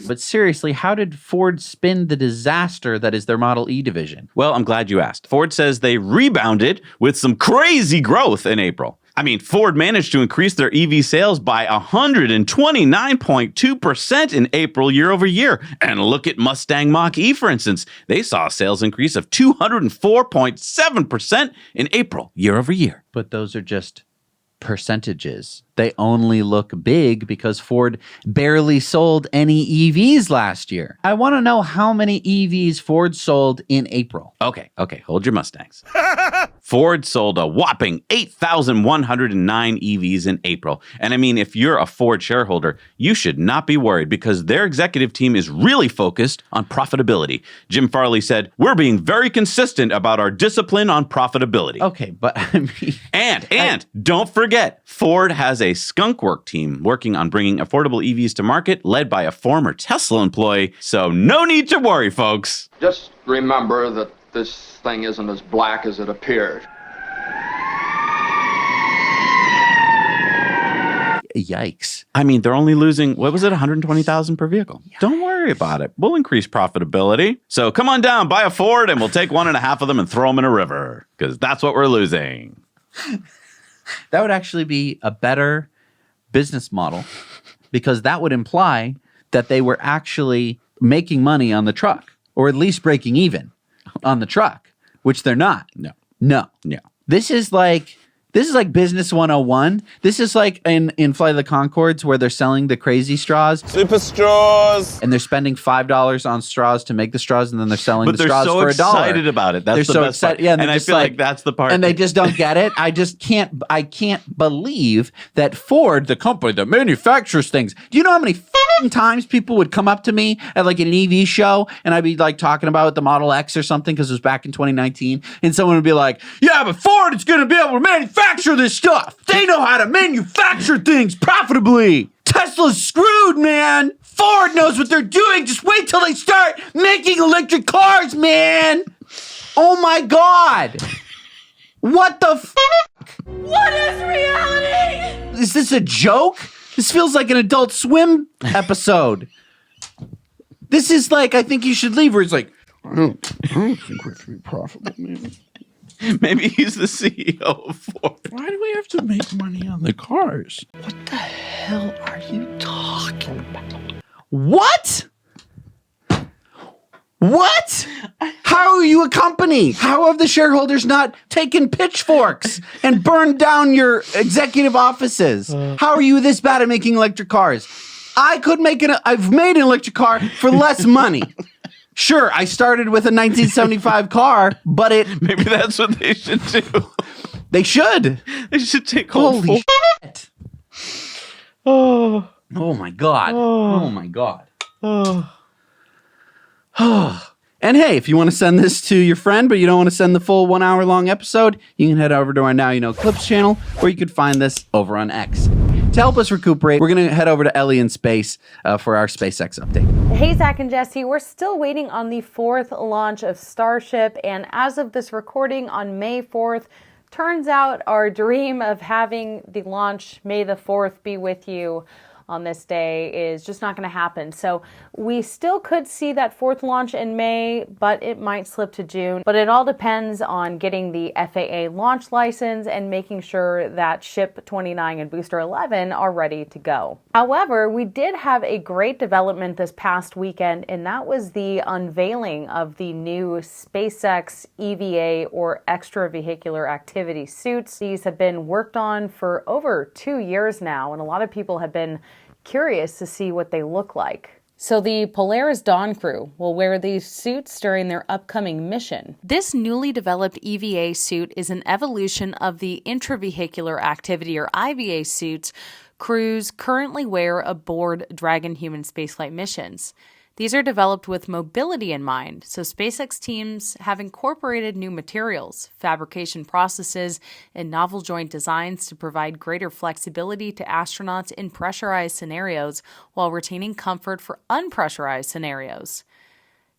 But seriously, how did Ford spin the disaster that is their Model E division? Well, I'm glad you asked. Ford says they rebounded with some crazy growth in April. I mean, Ford managed to increase their EV sales by 129.2% in April year over year. And look at Mustang Mach-E, for instance. They saw a sales increase of 204.7% in April year over year. But those are just percentages. They only look big because Ford barely sold any EVs last year. I want to know how many EVs Ford sold in April. Okay, hold your Mustangs. Ford sold a whopping 8,109 EVs in April. And I mean, if you're a Ford shareholder, you should not be worried because their executive team is really focused on profitability. Jim Farley said, "We're being very consistent about our discipline on profitability." Okay, but I mean... And don't forget, Ford has a skunkwork team working on bringing affordable EVs to market, led by a former Tesla employee. So no need to worry, folks. Just remember that this thing isn't as black as it appeared. Yikes. I mean, they're only losing, what was it, 120,000 per vehicle. Yikes. Don't worry about it. We'll increase profitability. So come on down, buy a Ford, and we'll take 1.5 of them and throw them in a river, because that's what we're losing. That would actually be a better business model, because that would imply that they were actually making money on the truck, or at least breaking even on the truck, which they're not. No. No. Yeah. This This is like business 101. This is like in Flight of the Conchords where they're selling the crazy straws. Super straws. And they're spending $5 on straws to make the straws, and then they're selling the straws for $1. But they're so excited about it. That's they're the so best excited. part. Yeah, and I feel like that's the part. And they just don't get it. I can't believe that Ford, the company that manufactures things, do you know how many times people would come up to me at like an EV show and I'd be like talking about the Model X or something because it was back in 2019, and someone would be like, yeah, but Ford is going to be able to manufacture this stuff. They know how to manufacture things profitably. Tesla's screwed, man. Ford knows what they're doing. Just wait till they start making electric cars, man. Oh my God. What the What is reality? Is this a joke? This feels like an Adult Swim episode. This is like, I think you should leave, where he's like, I don't think we're going to be profitable, man. Maybe he's the CEO of Ford. Why do we have to make money on the cars? What the hell are you talking about? What? What? How are you a company? How have the shareholders not taken pitchforks and burned down your executive offices? How are you this bad at making electric cars? I've made an electric car for less money. Sure, I started with a 1975 car, but maybe that's what they should do. They should. They should take holy shit. Oh my God. Oh my God. And hey, if you want to send this to your friend, but you don't want to send the full 1 hour long episode, you can head over to our Now You Know Clips channel, or you could find this over on X. To help us recuperate, we're going to head over to Ellie in space for our SpaceX update. Hey, Zach and Jesse, we're still waiting on the 4th launch of Starship, and as of this recording on May 4th, turns out our dream of having the launch, May the 4th, be with you on this day is just not going to happen. So we still could see that 4th launch in May, but it might slip to June. But it all depends on getting the FAA launch license and making sure that Ship 29 and Booster 11 are ready to go. However, we did have a great development this past weekend, and that was the unveiling of the new SpaceX EVA, or extravehicular activity suits. These have been worked on for over 2 years now, and a lot of people have been curious to see what they look like. So the Polaris Dawn crew will wear these suits during their upcoming mission. This newly developed EVA suit is an evolution of the intravehicular activity, or IVA suits, crews currently wear aboard Dragon human spaceflight missions. These are developed with mobility in mind, so SpaceX teams have incorporated new materials, fabrication processes, and novel joint designs to provide greater flexibility to astronauts in pressurized scenarios while retaining comfort for unpressurized scenarios.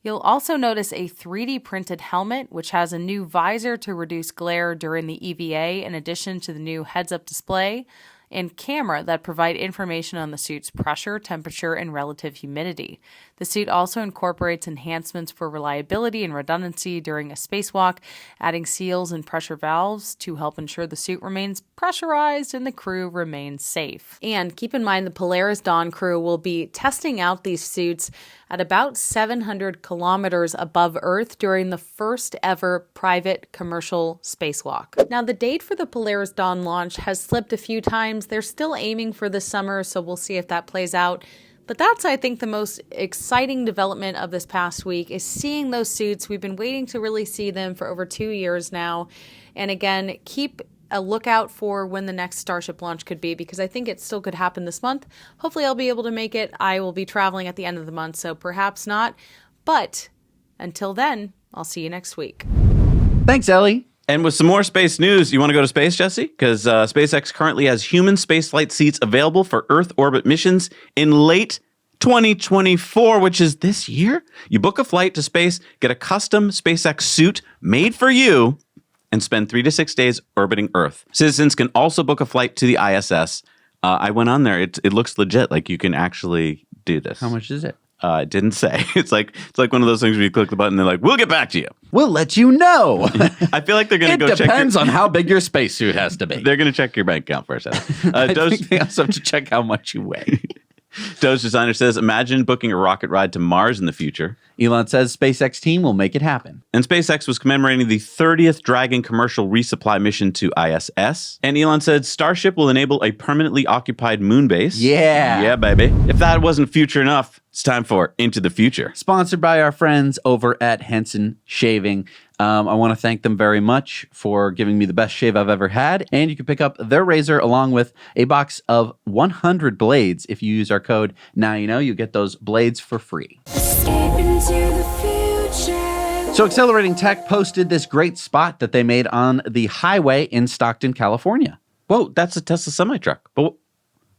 You'll also notice a 3D printed helmet, which has a new visor to reduce glare during the EVA, in addition to the new heads-up display and camera that provide information on the suit's pressure, temperature, and relative humidity. The suit also incorporates enhancements for reliability and redundancy during a spacewalk, adding seals and pressure valves to help ensure the suit remains pressurized and the crew remains safe. And keep in mind, the Polaris Dawn crew will be testing out these suits at about 700 kilometers above Earth during the first ever private commercial spacewalk. Now, the date for the Polaris Dawn launch has slipped a few times. They're still aiming for this summer, so we'll see if that plays out. But that's, I think, the most exciting development of this past week is seeing those suits. We've been waiting to really see them for over 2 years now. And again, keep a lookout for when the next Starship launch could be, because I think it still could happen this month. Hopefully I'll be able to make it. I will be traveling at the end of the month, so perhaps not. But until then, I'll see you next week. Thanks, Ellie. And with some more space news, you want to go to space, Jesse? Because SpaceX currently has human spaceflight seats available for Earth orbit missions in late 2024, which is this year. You book a flight to space, get a custom SpaceX suit made for you, and spend 3 to 6 days orbiting Earth. Citizens can also book a flight to the ISS. I went on there. It looks legit. Like you can actually do this. How much is it? It didn't say. It's like one of those things where you click the button and they're like, we'll get back to you. We'll let you know. I feel like they're going to go check. It depends on how big your spacesuit has to be. They're going to check your bank account for a second. I think they also have to check how much you weigh. Doge Designer says, imagine booking a rocket ride to Mars in the future. Elon says SpaceX team will make it happen. And SpaceX was commemorating the 30th Dragon commercial resupply mission to ISS. And Elon said Starship will enable a permanently occupied moon base. Yeah. Yeah, baby. If that wasn't future enough, it's time for Into the Future. Sponsored by our friends over at Henson Shaving. I want to thank them very much for giving me the best shave I've ever had. And you can pick up their razor along with a box of 100 blades. If you use our code, now you know, you get those blades for free. So Accelerating Tech posted this great spot that they made on the highway in Stockton, California. Whoa, that's a Tesla semi-truck. But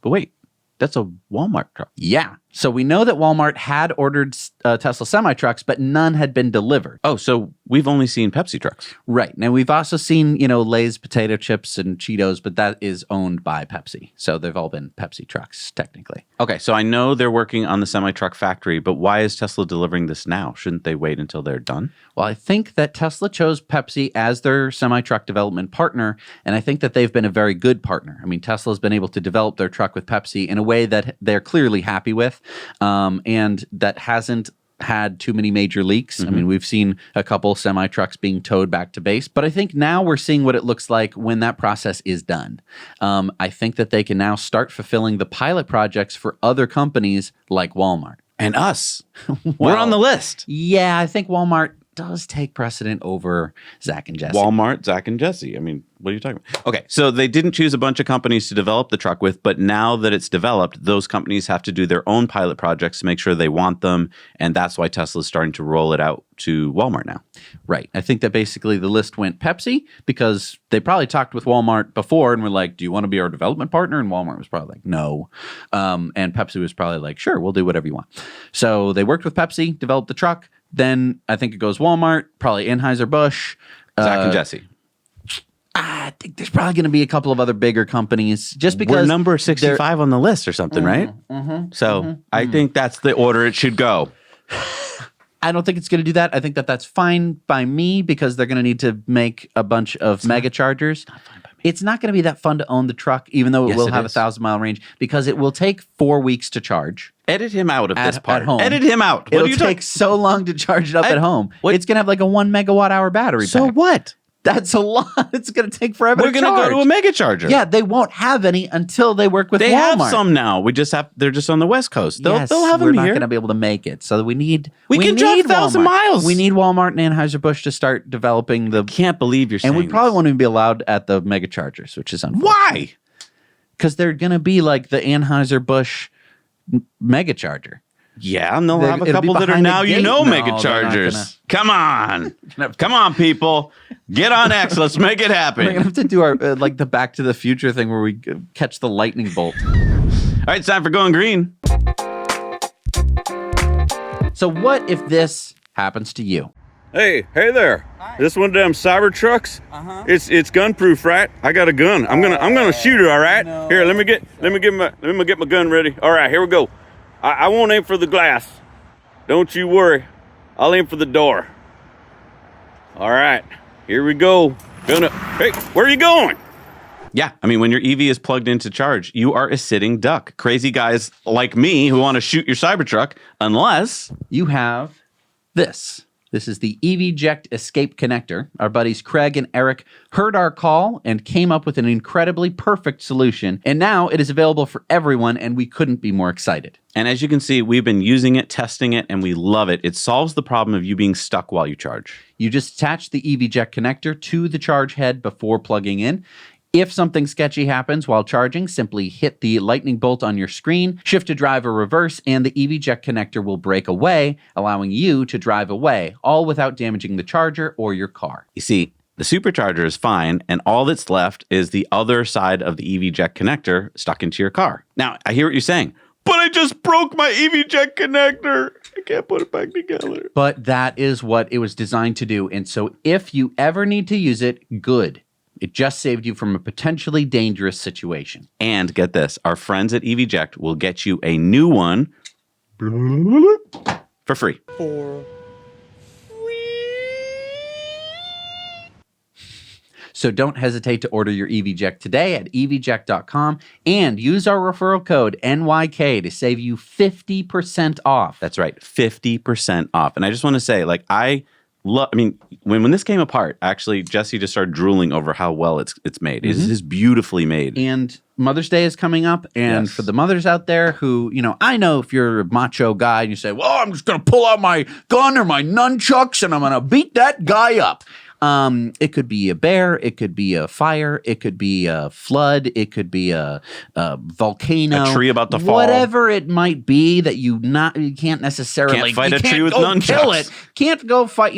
wait, that's a Walmart truck. Yeah. So we know that Walmart had ordered Tesla semi-trucks, but none had been delivered. Oh, so we've only seen Pepsi trucks. Right. Now, we've also seen, Lay's potato chips and Cheetos, but that is owned by Pepsi. So they've all been Pepsi trucks, technically. Okay, so I know they're working on the semi-truck factory, but why is Tesla delivering this now? Shouldn't they wait until they're done? Well, I think that Tesla chose Pepsi as their semi-truck development partner, and I think that they've been a very good partner. I mean, Tesla's been able to develop their truck with Pepsi in a way that they're clearly happy with. And that hasn't had too many major leaks. I mean, we've seen a couple semi-trucks being towed back to base, but I think now we're seeing what it looks like when that process is done. I think that they can now start fulfilling the pilot projects for other companies like Walmart. And us. We're on the list. Yeah, I think Walmart does take precedent over Zach and Jesse. Walmart, Zach and Jesse. I mean, what are you talking about? Okay, so they didn't choose a bunch of companies to develop the truck with, but now that it's developed, those companies have to do their own pilot projects to make sure they want them, and that's why Tesla's starting to roll it out to Walmart now. Right. I think that basically the list went Pepsi because they probably talked with Walmart before and were like, do you want to be our development partner? And Walmart was probably like, no. And Pepsi was probably like, sure, we'll do whatever you want. So they worked with Pepsi, developed the truck. Then I think it goes Walmart, probably Anheuser-Busch. Zach and Jesse. I think there's probably going to be a couple of other bigger companies just because we're number 65 on the list or something, right? I think that's the order it should go. I don't think it's going to do that. I think that that's fine by me because they're going to need to make a bunch of mega chargers. It's not going to be that fun to own the truck, even though it will have a 1,000-mile range, because it will take 4 weeks to charge. Edit him out of this part. At home. Edit him out. It'll take so long to charge it up at home. It's going to have like a 1 megawatt-hour battery So pack. what? That's a lot. It's going to take forever We're to going charge. to go to a mega charger. Yeah, they won't have any until they work with They Walmart. have some now. They're just on the West Coast. They'll have them we're not here. going to be able to make it. So we can drive 1,000 miles. We need Walmart and Anheuser-Busch to start developing the... Can't believe you're saying And we probably won't even be allowed at the mega chargers, which is unfortunate. Why? Because they're going to be like the Anheuser-Busch mega charger. Yeah, and they'll have a It'll be couple that are behind the now gate. mega No, they're not chargers. Come on. Come on, people. Get on X. Let's make it happen. We're going to have to do our like the Back to the Future thing where we catch the lightning bolt. All right, it's time for Going Green. So what if this happens to you? Hey there. Hi. This one of them Cybertrucks. It's gun proof, right? I got a gun. I'm gonna shoot it, all right? No. Here, let me get my gun ready. All right, here we go. I won't aim for the glass. Don't you worry. I'll aim for the door. All right, here we go. Hey, where are you going? Yeah, I mean, when your EV is plugged in to charge, you are a sitting duck. Crazy guys like me who want to shoot your Cybertruck, unless you have this. This is the EV Escape connector. Our buddies Craig and Eric heard our call and came up with an incredibly perfect solution. And now it is available for everyone, and we couldn't be more excited. And as you can see, we've been using it, testing it, and we love it. It solves the problem of you being stuck while you charge. You just attach the EV connector to the charge head before plugging in. If something sketchy happens while charging, simply hit the lightning bolt on your screen, shift to drive or reverse, and the EV connector will break away, allowing you to drive away, all without damaging the charger or your car. You see, the Supercharger is fine, and all that's left is the other side of the EV connector stuck into your car. Now, I hear what you're saying, but I just broke my EV connector. I can't put it back together. But that is what it was designed to do, and so if you ever need to use it, good. It just saved you from a potentially dangerous situation. And get this, our friends at EVject will get you a new one for free. So don't hesitate to order your EVJect today at evject.com and use our referral code NYK to save you 50% off. That's right, 50% off. And I just want to say, like, I mean, when this came apart, actually, Jesse just started drooling over how well it's made. It is beautifully made. And Mother's Day is coming up. And for the mothers out there who, I know if you're a macho guy and you say, well, I'm just going to pull out my gun or my nunchucks and I'm going to beat that guy up. It could be a bear, it could be a fire, it could be a flood, it could be a volcano, a tree about to fall, whatever it might be that you can't necessarily can't fight a tree with nunchucks. Kill it, can't go fight.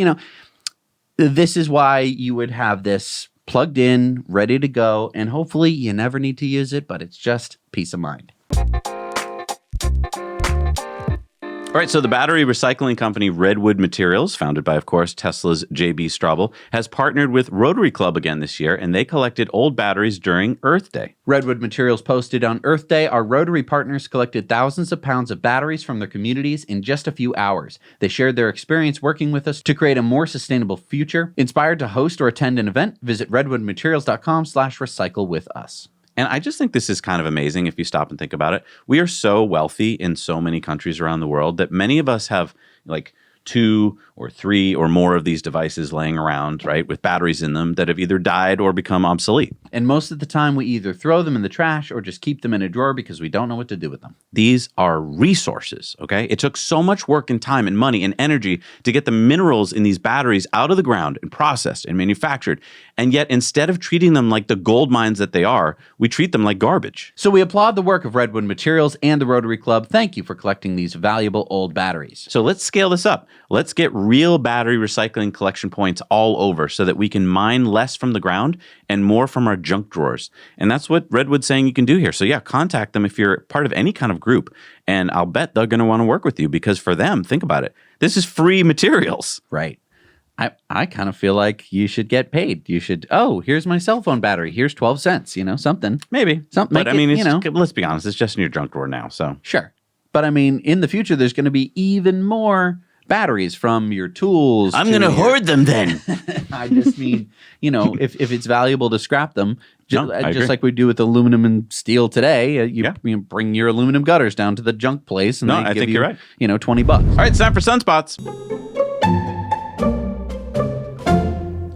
This is why you would have this plugged in, ready to go, and hopefully you never need to use it, but it's just peace of mind. All right, so the battery recycling company Redwood Materials, founded by, of course, Tesla's J.B. Straubel, has partnered with Rotary Club again this year, and they collected old batteries during Earth Day. Redwood Materials posted on Earth Day, our Rotary partners collected thousands of pounds of batteries from their communities in just a few hours. They shared their experience working with us to create a more sustainable future. Inspired to host or attend an event, visit redwoodmaterials.com/recycle with us. And I just think this is kind of amazing if you stop and think about it. We are so wealthy in so many countries around the world that many of us have like 2 or 3 or more of these devices laying around, right, with batteries in them that have either died or become obsolete. And most of the time we either throw them in the trash or just keep them in a drawer because we don't know what to do with them. These are resources, okay? It took so much work and time and money and energy to get the minerals in these batteries out of the ground and processed and manufactured. And yet, instead of treating them like the gold mines that they are, we treat them like garbage. So we applaud the work of Redwood Materials and the Rotary Club. Thank you for collecting these valuable old batteries. So let's scale this up. Let's get real battery recycling collection points all over so that we can mine less from the ground and more from our junk drawers. And that's what Redwood's saying you can do here. So yeah, contact them if you're part of any kind of group. And I'll bet they're going to want to work with you because for them, think about it, this is free materials. Right. I kind of feel like you should get paid. You should, here's my cell phone battery. Here's 12 cents, something. Maybe. Something. But I mean, let's be honest, it's just in your junk drawer now, so. Sure. But I mean, in the future, there's going to be even more batteries from your tools. I'm going to hoard them then. I just mean, if it's valuable to scrap them, just like we do with aluminum and steel today, you bring your aluminum gutters down to the junk place and they give you, you're right. $20. All right, it's time for Sunspots.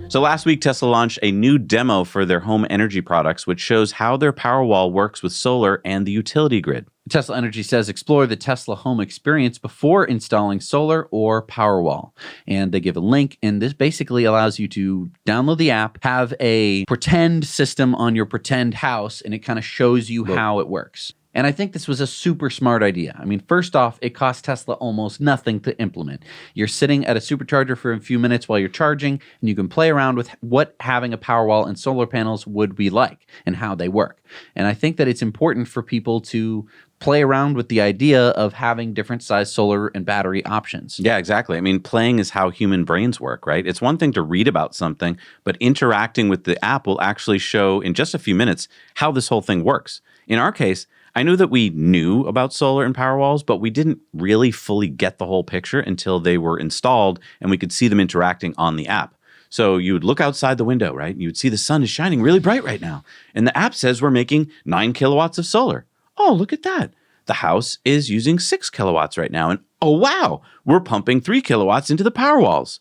So last week, Tesla launched a new demo for their home energy products, which shows how their Powerwall works with solar and the utility grid. Tesla Energy says explore the Tesla home experience before installing solar or Powerwall. And they give a link, and this basically allows you to download the app, have a pretend system on your pretend house, and it kind of shows you how it works. And I think this was a super smart idea. I mean, first off, it costs Tesla almost nothing to implement. You're sitting at a supercharger for a few minutes while you're charging, and you can play around with what having a Powerwall and solar panels would be like and how they work. And I think that it's important for people to play around with the idea of having different size solar and battery options. Yeah, exactly. I mean, playing is how human brains work, right? It's one thing to read about something, but interacting with the app will actually show in just a few minutes how this whole thing works. In our case, I knew that we knew about solar and Powerwalls, but we didn't really fully get the whole picture until they were installed and we could see them interacting on the app. So you would look outside the window, right? And you would see the sun is shining really bright right now. And the app says we're making 9 kilowatts of solar. Oh, look at that. The house is using 6 kilowatts right now. And oh, wow, we're pumping 3 kilowatts into the Powerwalls.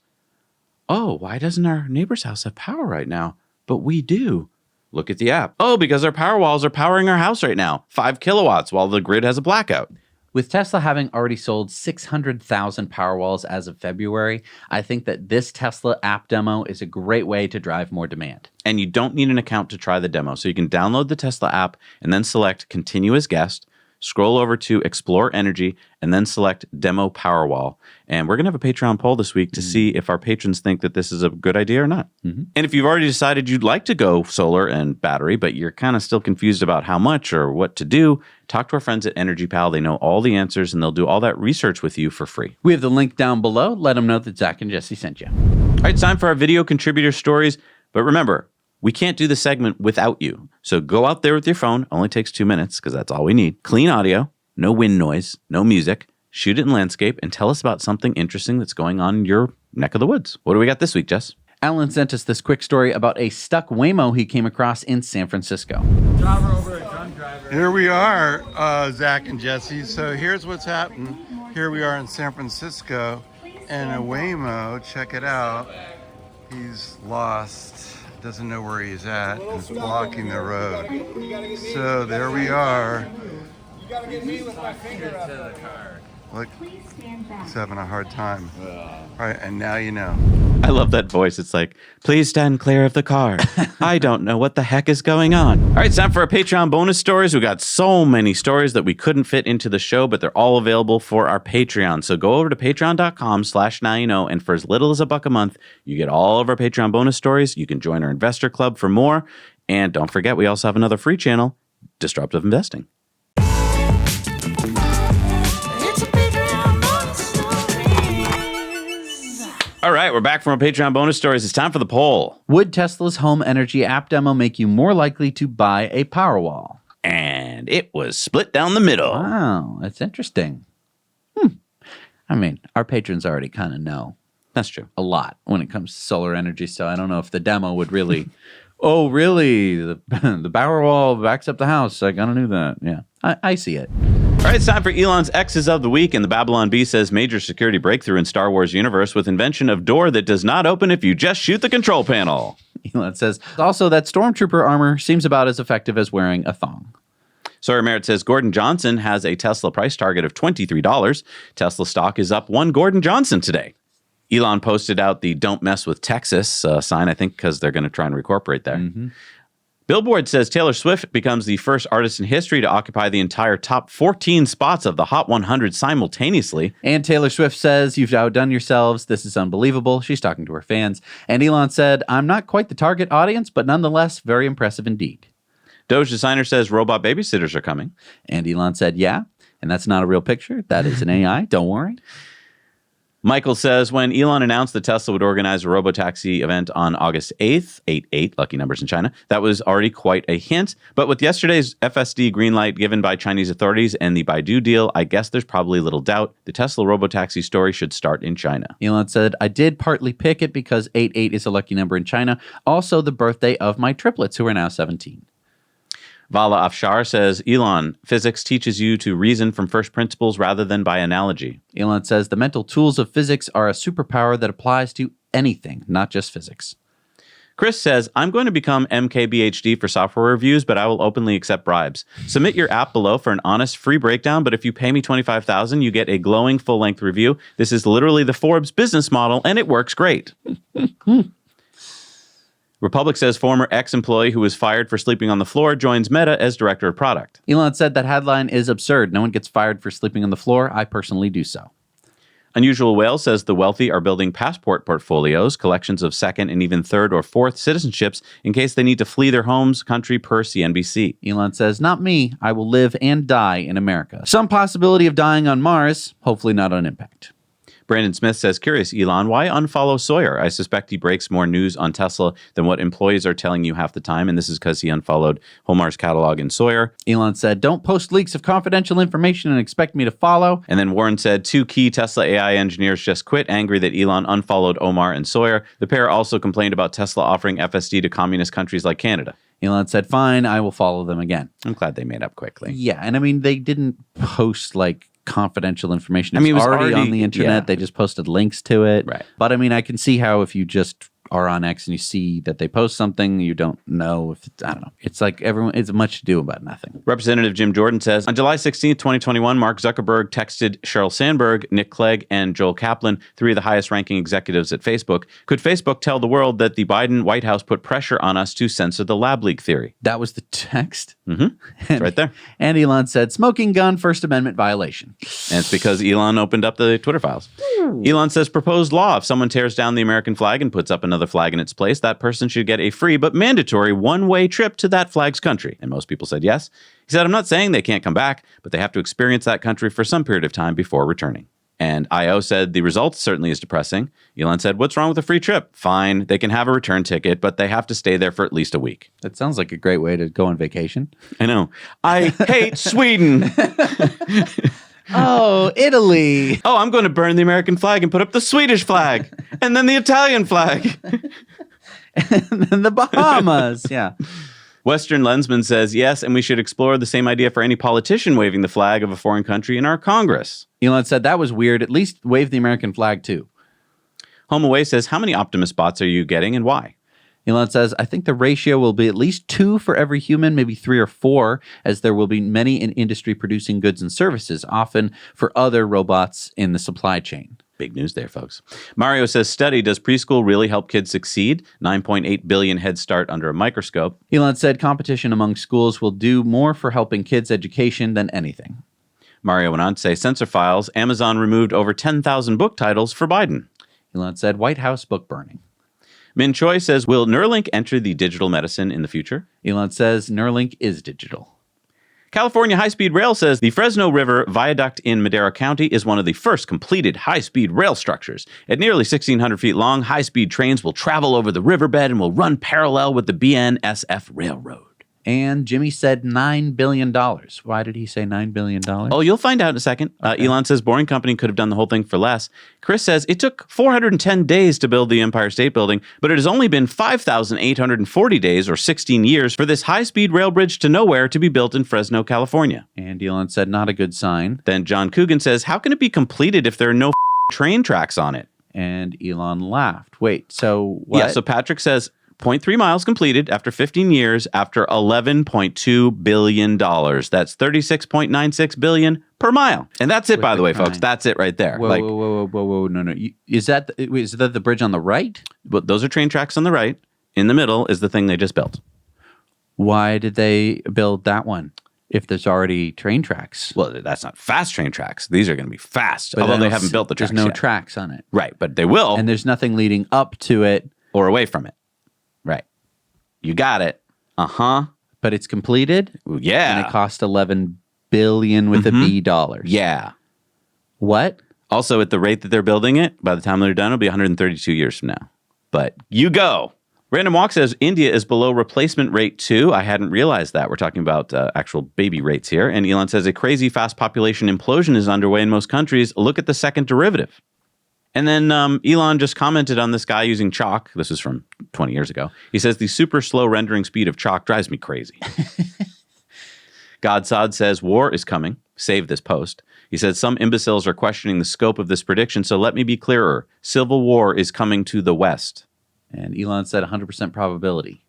Oh, why doesn't our neighbor's house have power right now? But we do. Look at the app. Oh, because our Powerwalls are powering our house right now. 5 kilowatts while the grid has a blackout. With Tesla having already sold 600,000 Powerwalls as of February, I think that this Tesla app demo is a great way to drive more demand. And you don't need an account to try the demo. So you can download the Tesla app and then select Continue as Guest, scroll over to Explore Energy, and then select Demo Powerwall. And we're going to have a Patreon poll this week to see if our patrons think that this is a good idea or not. And if you've already decided you'd like to go solar and battery, but you're kind of still confused about how much or what to do, talk to our friends at Energy Pal. They know all the answers, and they'll do all that research with you for free. We have the link down below. Let them know that Zach and Jesse sent you. All right, it's time for our video contributor stories. But remember, we can't do the segment without you. So go out there with your phone. Only takes 2 minutes because that's all we need. Clean audio, no wind noise, no music. Shoot it in landscape and tell us about something interesting that's going on in your neck of the woods. What do we got this week, Jess? Alan sent us this quick story about a stuck Waymo he came across in San Francisco. Driver over a drunk driver. Here we are, Zach and Jesse. So here's what's happened. Here we are in San Francisco, and a Waymo, check it out. He's lost, doesn't know where he's at, and is blocking the road. So there we are. You gotta get me with my finger up. To the car. Look, he's having a hard time. All right, and now you know. I love that voice. It's like, please stand clear of the car. I don't know what the heck is going on. All right, it's time for our Patreon bonus stories. We got so many stories that we couldn't fit into the show, but they're all available for our Patreon. So go over to patreon.com/nowyouknow, and for as little as $1 a month, you get all of our Patreon bonus stories. You can join our investor club for more. And don't forget, we also have another free channel, Disruptive Investing. All right, we're back from our Patreon bonus stories. It's time for the poll. Would Tesla's home energy app demo make you more likely to buy a Powerwall? And it was split down the middle. Wow, that's interesting. I mean, our patrons already kind of know. That's true. A lot when it comes to solar energy, so I don't know if the demo would really... Oh, really? The Powerwall backs up the house. I gotta do that. Yeah, I see it. All right, it's time for Elon's X's of the Week, and the Babylon Bee says major security breakthrough in Star Wars universe with invention of door that does not open if you just shoot the control panel. Elon says also that Stormtrooper armor seems about as effective as wearing a thong. Sawyer Merritt says Gordon Johnson has a Tesla price target of $23. Tesla stock is up one Gordon Johnson today. Elon posted out the "Don't Mess with Texas" sign, I think, because they're going to try and reincorporate there. Mm-hmm. Billboard says Taylor Swift becomes the first artist in history to occupy the entire top 14 spots of the Hot 100 simultaneously. And Taylor Swift says, "You've outdone yourselves. This is unbelievable." She's talking to her fans. And Elon said, "I'm not quite the target audience, but nonetheless, very impressive indeed." Doge Designer says robot babysitters are coming. And Elon said, "Yeah, and that's not a real picture. That is an AI. Don't worry." Michael says, when Elon announced that Tesla would organize a robotaxi event on August 8th, 8-8, lucky numbers in China, that was already quite a hint. But with yesterday's FSD green light given by Chinese authorities and the Baidu deal, I guess there's probably little doubt the Tesla robotaxi story should start in China. Elon said, "I did partly pick it because 8-8 is a lucky number in China. Also the birthday of my triplets, who are now 17. Vala Afshar says, Elon, physics teaches you to reason from first principles rather than by analogy. Elon says the mental tools of physics are a superpower that applies to anything, not just physics. Chris says, I'm going to become MKBHD for software reviews, but I will openly accept bribes. Submit your app below for an honest free breakdown, but if you pay me $25,000, you get a glowing full-length review. This is literally the Forbes business model, and it works great. Republic says former ex-employee who was fired for sleeping on the floor joins Meta as director of product. Elon said that headline is absurd. No one gets fired for sleeping on the floor. I personally do so. Unusual Whale says the wealthy are building passport portfolios, collections of second and even third or fourth citizenships in case they need to flee their homes, country, per CNBC. Elon says, not me. I will live and die in America. Some possibility of dying on Mars, hopefully not on impact. Brandon Smith says, curious, Elon, why unfollow Sawyer? I suspect he breaks more news on Tesla than what employees are telling you half the time, and this is because he unfollowed Homar's catalog and Sawyer. Elon said, don't post leaks of confidential information and expect me to follow. And then Warren said, 2 key Tesla AI engineers just quit, angry that Elon unfollowed Omar and Sawyer. The pair also complained about Tesla offering FSD to communist countries like Canada. Elon said, fine, I will follow them again. I'm glad they made up quickly. Yeah, and I mean, they didn't post like confidential information. It was already on the internet. Yeah. They just posted links to it. Right. But I mean, I can see how if you just are on X and you see that they post something, you don't know if it's, I don't know. It's like everyone, it's much ado about nothing. Representative Jim Jordan says, on July 16th, 2021, Mark Zuckerberg texted Sheryl Sandberg, Nick Clegg, and Joel Kaplan, 3 of the highest ranking executives at Facebook. Could Facebook tell the world that the Biden White House put pressure on us to censor the lab leak theory? That was the text? Mm-hmm. It's right there. And Elon said, smoking gun, First Amendment violation. And it's because Elon opened up the Twitter files. Elon says, proposed law, if someone tears down the American flag and puts up another flag in its place, that person should get a free but mandatory one-way trip to that flag's country. And most people said yes. He said, I'm not saying they can't come back, but they have to experience that country for some period of time before returning. And I.O. said, the result certainly is depressing. Elon said, what's wrong with a free trip? Fine, they can have a return ticket, but they have to stay there for at least a week. That sounds like a great way to go on vacation. I know. I hate Sweden. Oh, Italy. Oh, I'm going to burn the American flag and put up the Swedish flag and then the Italian flag. And then the Bahamas. Yeah. Western Lensman says, yes, and we should explore the same idea for any politician waving the flag of a foreign country in our Congress. Elon said, that was weird. At least wave the American flag, too. Home Away says, how many Optimus bots are you getting and why? Elon says, I think the ratio will be at least 2 for every human, maybe 3 or 4, as there will be many in industry producing goods and services, often for other robots in the supply chain. Big news there, folks. Mario says, study, does preschool really help kids succeed? 9.8 billion head start under a microscope. Elon said, competition among schools will do more for helping kids' education than anything. Mario went on to say, censor files, Amazon removed over 10,000 book titles for Biden. Elon said, White House book burning. Min Choi says, will Neuralink enter the digital medicine in the future? Elon says, Neuralink is digital. California High-Speed Rail says the Fresno River Viaduct in Madera County is one of the first completed high-speed rail structures. At nearly 1,600 feet long, high-speed trains will travel over the riverbed and will run parallel with the BNSF Railroad. And Jimmy said $9 billion. Why did he say $9 billion? Oh, you'll find out in a second. Okay. Elon says Boring Company could have done the whole thing for less. Chris says it took 410 days to build the Empire State Building, but it has only been 5,840 days, or 16 years, for this high-speed rail bridge to nowhere to be built in Fresno, California. And Elon said not a good sign. Then John Coogan says, how can it be completed if there are no train tracks on it? And Elon laughed. Wait, so what? Yeah, so Patrick says, 0.3 miles completed after 15 years after $11.2 billion. That's $36.96 billion per mile. And that's it, by the way, folks. That's it right there. Whoa. No. Is that the bridge on the right? But those are train tracks on the right. In the middle is the thing they just built. Why did they build that one if there's already train tracks? Well, that's not fast train tracks. These are going to be fast, although they haven't built the tracks There's no yet. tracks on it. Right, but they will. And there's nothing leading up to it. Or away from it. Right. You got it. Uh-huh. But it's completed? Yeah. And it cost $11 billion with a B dollars. Yeah. What? Also, at the rate that they're building it, by the time they're done, it'll be 132 years from now. But you go. Random Walk says India is below replacement rate too. I hadn't realized that. We're talking about actual baby rates here. And Elon says a crazy fast population implosion is underway in most countries. Look at the second derivative. And then Elon just commented on this guy using chalk. This is from 20 years ago. He says, the super slow rendering speed of chalk drives me crazy. Godsod says, war is coming. Save this post. He said, some imbeciles are questioning the scope of this prediction, so let me be clearer. Civil war is coming to the West. And Elon said 100% probability.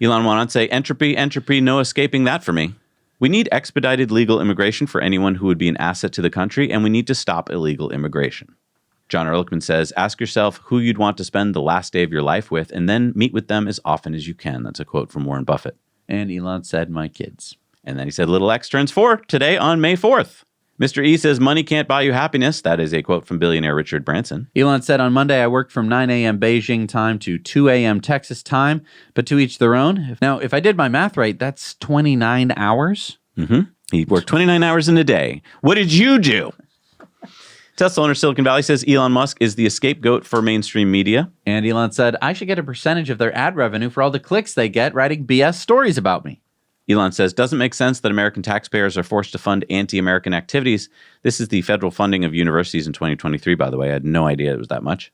Elon went on to say, entropy, no escaping that for me. We need expedited legal immigration for anyone who would be an asset to the country, and we need to stop illegal immigration. John Ehrlichman says, ask yourself who you'd want to spend the last day of your life with and then meet with them as often as you can. That's a quote from Warren Buffett. And Elon said, my kids. And then he said, little X turns 4 today on May 4th. Mr. E says, money can't buy you happiness. That is a quote from billionaire Richard Branson. Elon said, on Monday, I worked from 9 a.m. Beijing time to 2 a.m. Texas time, but to each their own. Now, if I did my math right, that's 29 hours. Mm-hmm. He worked 29 hours in a day. What did you do? Tesla owner Silicon Valley says Elon Musk is the scapegoat for mainstream media. And Elon said, I should get a percentage of their ad revenue for all the clicks they get writing BS stories about me. Elon says, doesn't make sense that American taxpayers are forced to fund anti-American activities. This is the federal funding of universities in 2023, by the way. I had no idea it was that much.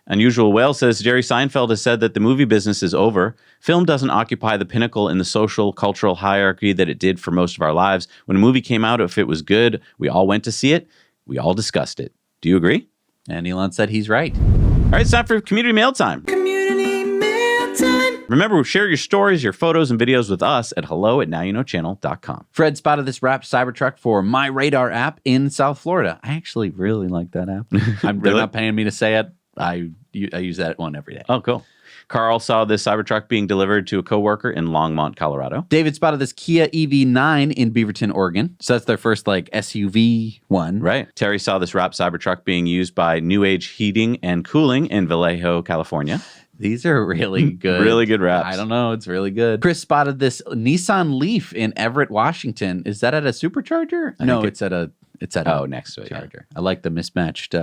Unusual Whale says, Jerry Seinfeld has said that the movie business is over. Film doesn't occupy the pinnacle in the social, cultural hierarchy that it did for most of our lives. When a movie came out, if it was good, we all went to see it. We all discussed it. Do you agree? And Elon said he's right. All right, it's time for community mail time. Community mail time. Remember, share your stories, your photos, and videos with us at hello@nowyouknowchannel.com. Fred spotted this wrapped Cybertruck for My Radar app in South Florida. I actually really like that app. They're not paying me to say it. I use that one every day. Oh, cool. Carl saw this Cybertruck being delivered to a coworker in Longmont, Colorado. David spotted this Kia EV9 in Beaverton, Oregon. So that's their first SUV one. Right. Terry saw this wrapped Cybertruck being used by New Age Heating and Cooling in Vallejo, California. These are really good. Really good wraps. I don't know. It's really good. Chris spotted this Nissan Leaf in Everett, Washington. Is that at a Supercharger? No, it's at a next to it, Charger. Yeah. I like the mismatched.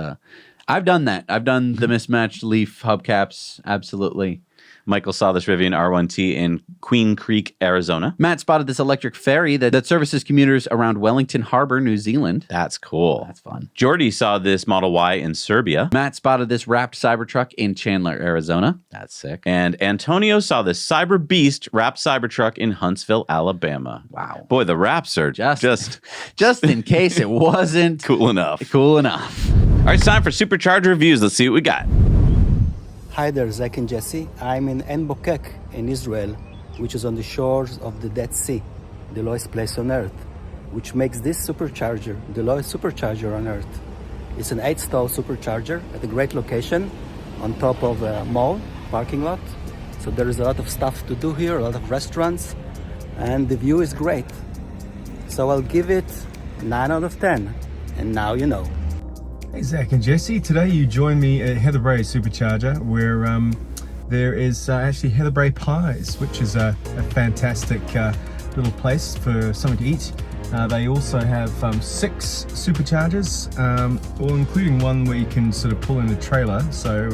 I've done that. I've done the mismatched Leaf hubcaps. Absolutely. Michael saw this Rivian R1T in Queen Creek, Arizona. Matt spotted this electric ferry that services commuters around Wellington Harbor, New Zealand. That's cool. That's fun. Jordy saw this Model Y in Serbia. Matt spotted this wrapped Cybertruck in Chandler, Arizona. That's sick. And Antonio saw this Cyber Beast wrapped Cybertruck in Huntsville, Alabama. Wow. Boy, the wraps are just in case it wasn't cool enough. Cool enough. All right, it's time for Supercharger reviews. Let's see what we got. Hi there, Zach and Jesse. I'm in En Bokek in Israel, which is on the shores of the Dead Sea, the lowest place on Earth, which makes this supercharger the lowest supercharger on Earth. It's an 8-stall supercharger at a great location on top of a mall parking lot. So there is a lot of stuff to do here, a lot of restaurants, and the view is great. So I'll give it 9 out of 10, and now you know. Hey Zach and Jesse, today you join me at Heather Bray Supercharger where there is actually Heather Bray Pies, which is a fantastic little place for something to eat. They also have 6 superchargers, all including one where you can sort of pull in a trailer, so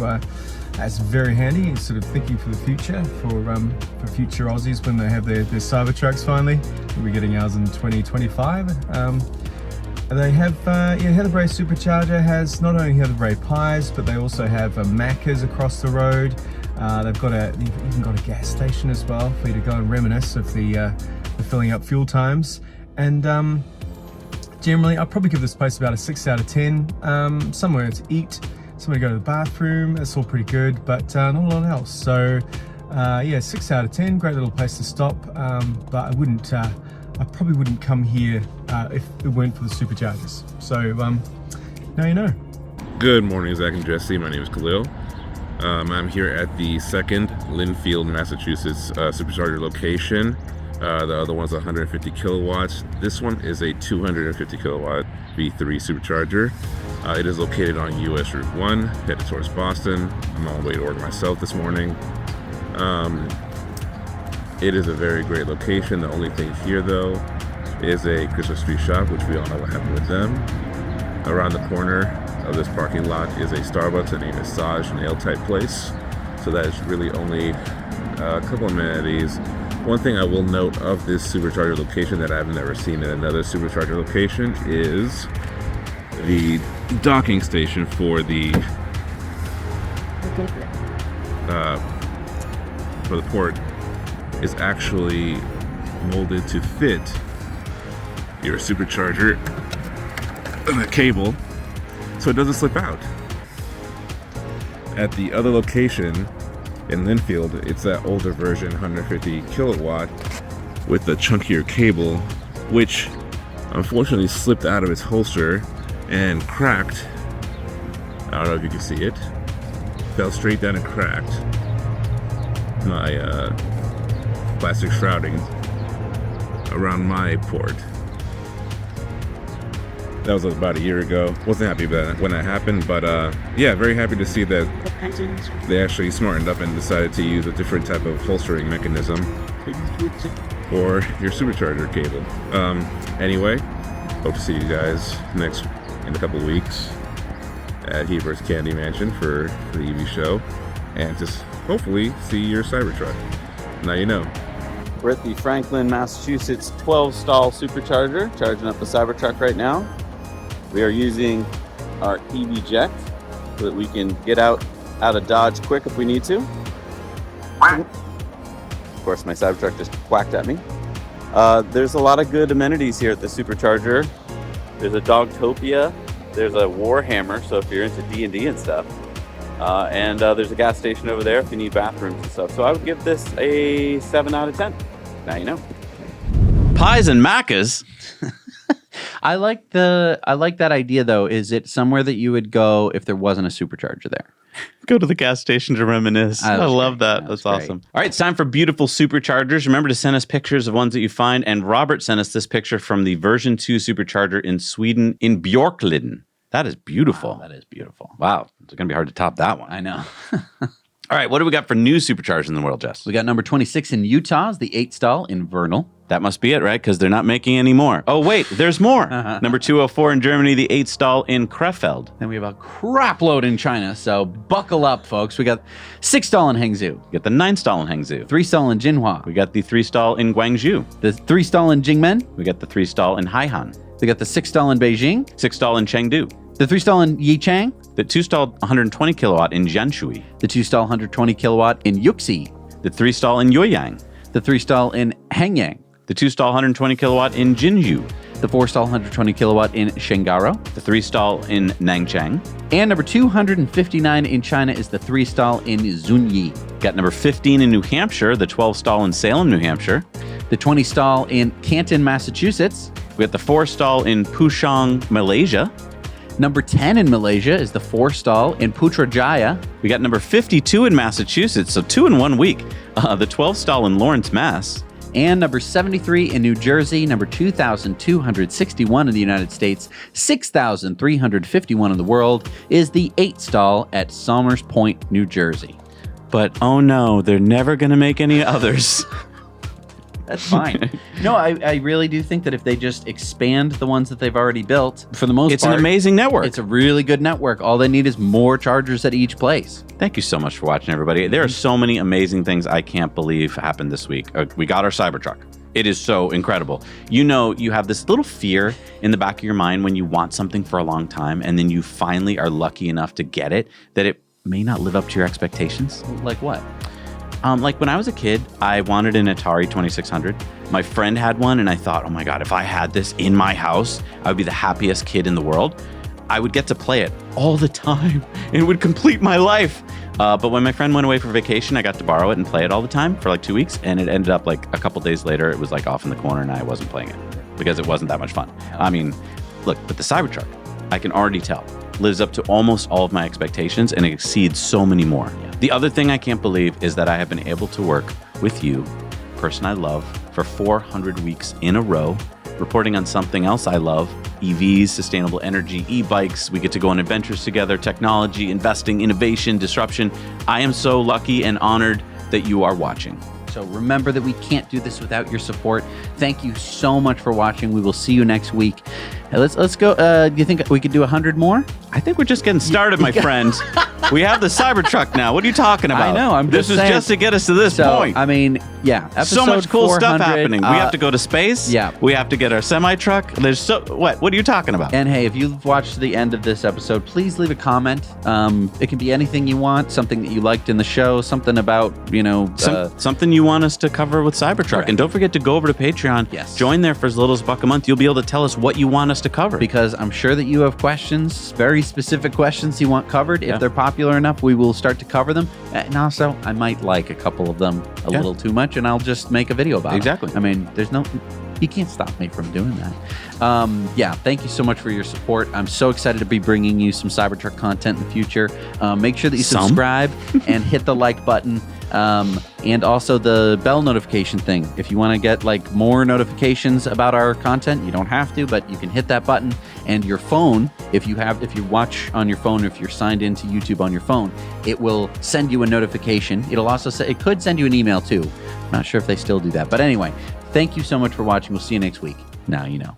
that's very handy. Sort of thinking for the future, for future Aussies when they have their Cybertrucks finally. We'll be getting ours in 2025. They have, Heather Bray Supercharger has not only Heather Bray Pies, but they also have Macca's across the road. They've even got a gas station as well for you to go and reminisce of the filling up fuel times. And generally, I'll probably give this place about a 6 out of 10. Somewhere to eat, somewhere to go to the bathroom, that's all pretty good, but not a lot else. So, 6 out of 10, great little place to stop, but I probably wouldn't come here if it weren't for the superchargers. So now you know. Good morning, Zach and Jesse. My name is Khalil. I'm here at the 2nd Linfield, Massachusetts supercharger location. The other one's 150 kilowatts. This one is a 250 kilowatt V3 supercharger. It is located on US Route 1, headed towards Boston. I'm on my way to work myself this morning. It is a very great location. The only thing here, though, is a Christmas tree shop, which we all know what happened with them. Around the corner of this parking lot is a Starbucks and a massage nail type place. So that is really only a couple of amenities. One thing I will note of this supercharger location that I've never seen in another supercharger location is the docking station for the port is actually molded to fit your supercharger and the cable so it doesn't slip out. At the other location in Linfield, it's that older version, 150 kilowatt with the chunkier cable, which unfortunately slipped out of its holster and cracked. I don't know if you can see it. Fell straight down and cracked my plastic shrouding around my port. That was about a year ago. Wasn't happy about that when that happened, but very happy to see that they actually smartened up and decided to use a different type of holstering mechanism for your supercharger cable. Anyway, hope to see you guys in a couple weeks at Heber's Candy Mansion for the EV show, and just hopefully see your Cybertruck. Now you know. We're at the Franklin, Massachusetts 12-stall supercharger, charging up the Cybertruck right now. We are using our EV Jet so that we can get out of Dodge quick if we need to. Of course, my Cybertruck just quacked at me. There's a lot of good amenities here at the supercharger. There's a Dogtopia. There's a Warhammer, so if you're into D&D and stuff. And there's a gas station over there if you need bathrooms and stuff. So I would give this a 7 out of 10. Now you know. Pies and Macca's. I like that idea though. Is it somewhere that you would go if there wasn't a supercharger there? Go to the gas station to reminisce. I love that. That's awesome. All right, it's time for beautiful superchargers. Remember to send us pictures of ones that you find. And Robert sent us this picture from the version 2 supercharger in Sweden, in Björkliden. That is beautiful. Wow, that is beautiful. Wow. It's going to be hard to top that one. I know. All right, what do we got for new superchargers in the world, Jess? We got number 26 in Utah, is the 8-stall in Vernal. That must be it, right? Because they're not making any more. Oh, wait, there's more. Number 204 in Germany, the 8 stall in Krefeld. Then we have a crap load in China, so buckle up, folks. We got 6 stall in Hangzhou. We got the 9 stall in Hangzhou. 3 stall in Jinhua. We got the 3 stall in Guangzhou. The 3 stall in Jingmen. We got the 3 stall in Haihan. We got the 6 stall in Beijing. 6 stall in Chengdu. The 3 stall in Yichang. The 2 stall 120 kilowatt in Jianshui. The 2 stall 120 kilowatt in Yuxi. The 3 stall in Yueyang. The 3 stall in Hengyang. The 2 stall 120 kilowatt in Jinju. The 4 stall 120 kilowatt in Shengaro. The 3 stall in Nanchang. And number 259 in China is the 3 stall in Zunyi. Got number 15 in New Hampshire, the 12 stall in Salem, New Hampshire. The 20 stall in Canton, Massachusetts. We got the 4 stall in Puchong, Malaysia. Number 10 in Malaysia is the 4 stall in Putrajaya. We got number 52 in Massachusetts, so 2 in 1 week. The 12 stall in Lawrence, Mass. And number 73 in New Jersey, number 2,261 in the United States, 6,351 in the world, is the 8 stall at Somers Point, New Jersey. But oh no, they're never going to make any others. That's fine. No, I really do think that if they just expand the ones that they've already built, for the most part, it's an amazing network. It's a really good network. All they need is more chargers at each place. Thank you so much for watching, everybody. There are so many amazing things I can't believe happened this week. We got our Cybertruck. It is so incredible. You know, you have this little fear in the back of your mind when you want something for a long time, and then you finally are lucky enough to get it, that it may not live up to your expectations. Like what? Like when I was a kid, I wanted an Atari 2600. My friend had one, and I thought, oh my God, if I had this in my house, I would be the happiest kid in the world. I would get to play it all the time, and it would complete my life. But when my friend went away for vacation, I got to borrow it and play it all the time for like 2 weeks, and it ended up like a couple days later, it was like off in the corner, and I wasn't playing it because it wasn't that much fun. I mean, look, but the Cybertruck, I can already tell, lives up to almost all of my expectations, and it exceeds so many more. Yeah. The other thing I can't believe is that I have been able to work with you, person I love, for 400 weeks in a row, reporting on something else I love, EVs, sustainable energy, e-bikes. We get to go on adventures together, technology, investing, innovation, disruption. I am so lucky and honored that you are watching. So remember that we can't do this without your support. Thank you so much for watching. We will see you next week. Let's go. Do you think we could do 100 more? I think we're just getting started, my friend. We have the Cybertruck now. What are you talking about? I know. This is just to get us to this point. I mean, yeah. So much cool stuff happening. We have to go to space. Yeah. We have to get our semi-truck. There's what are you talking about? And hey, if you've watched the end of this episode, please leave a comment. It can be anything you want, something that you liked in the show, something about, something you want us to cover with Cybertruck. Correct. And don't forget to go over to Patreon. Yes. Join there for as little as $1 a month. You'll be able to tell us what you want us to cover. Because I'm sure that you have questions, very specific questions you want covered. If they're popular enough, we will start to cover them. And also, I might like a couple of them a little too much, and I'll just make a video about it. I mean, you can't stop me from doing that. Thank you so much for your support. I'm so excited to be bringing you some Cybertruck content in the future. Make sure that you subscribe and hit the like button. And also the bell notification thing. If you want to get like more notifications about our content, you don't have to, but you can hit that button. And your phone, if you watch on your phone, if you're signed into YouTube on your phone, it will send you a notification. It'll also it could send you an email too. I'm not sure if they still do that, but anyway, thank you so much for watching. We'll see you next week. Now you know.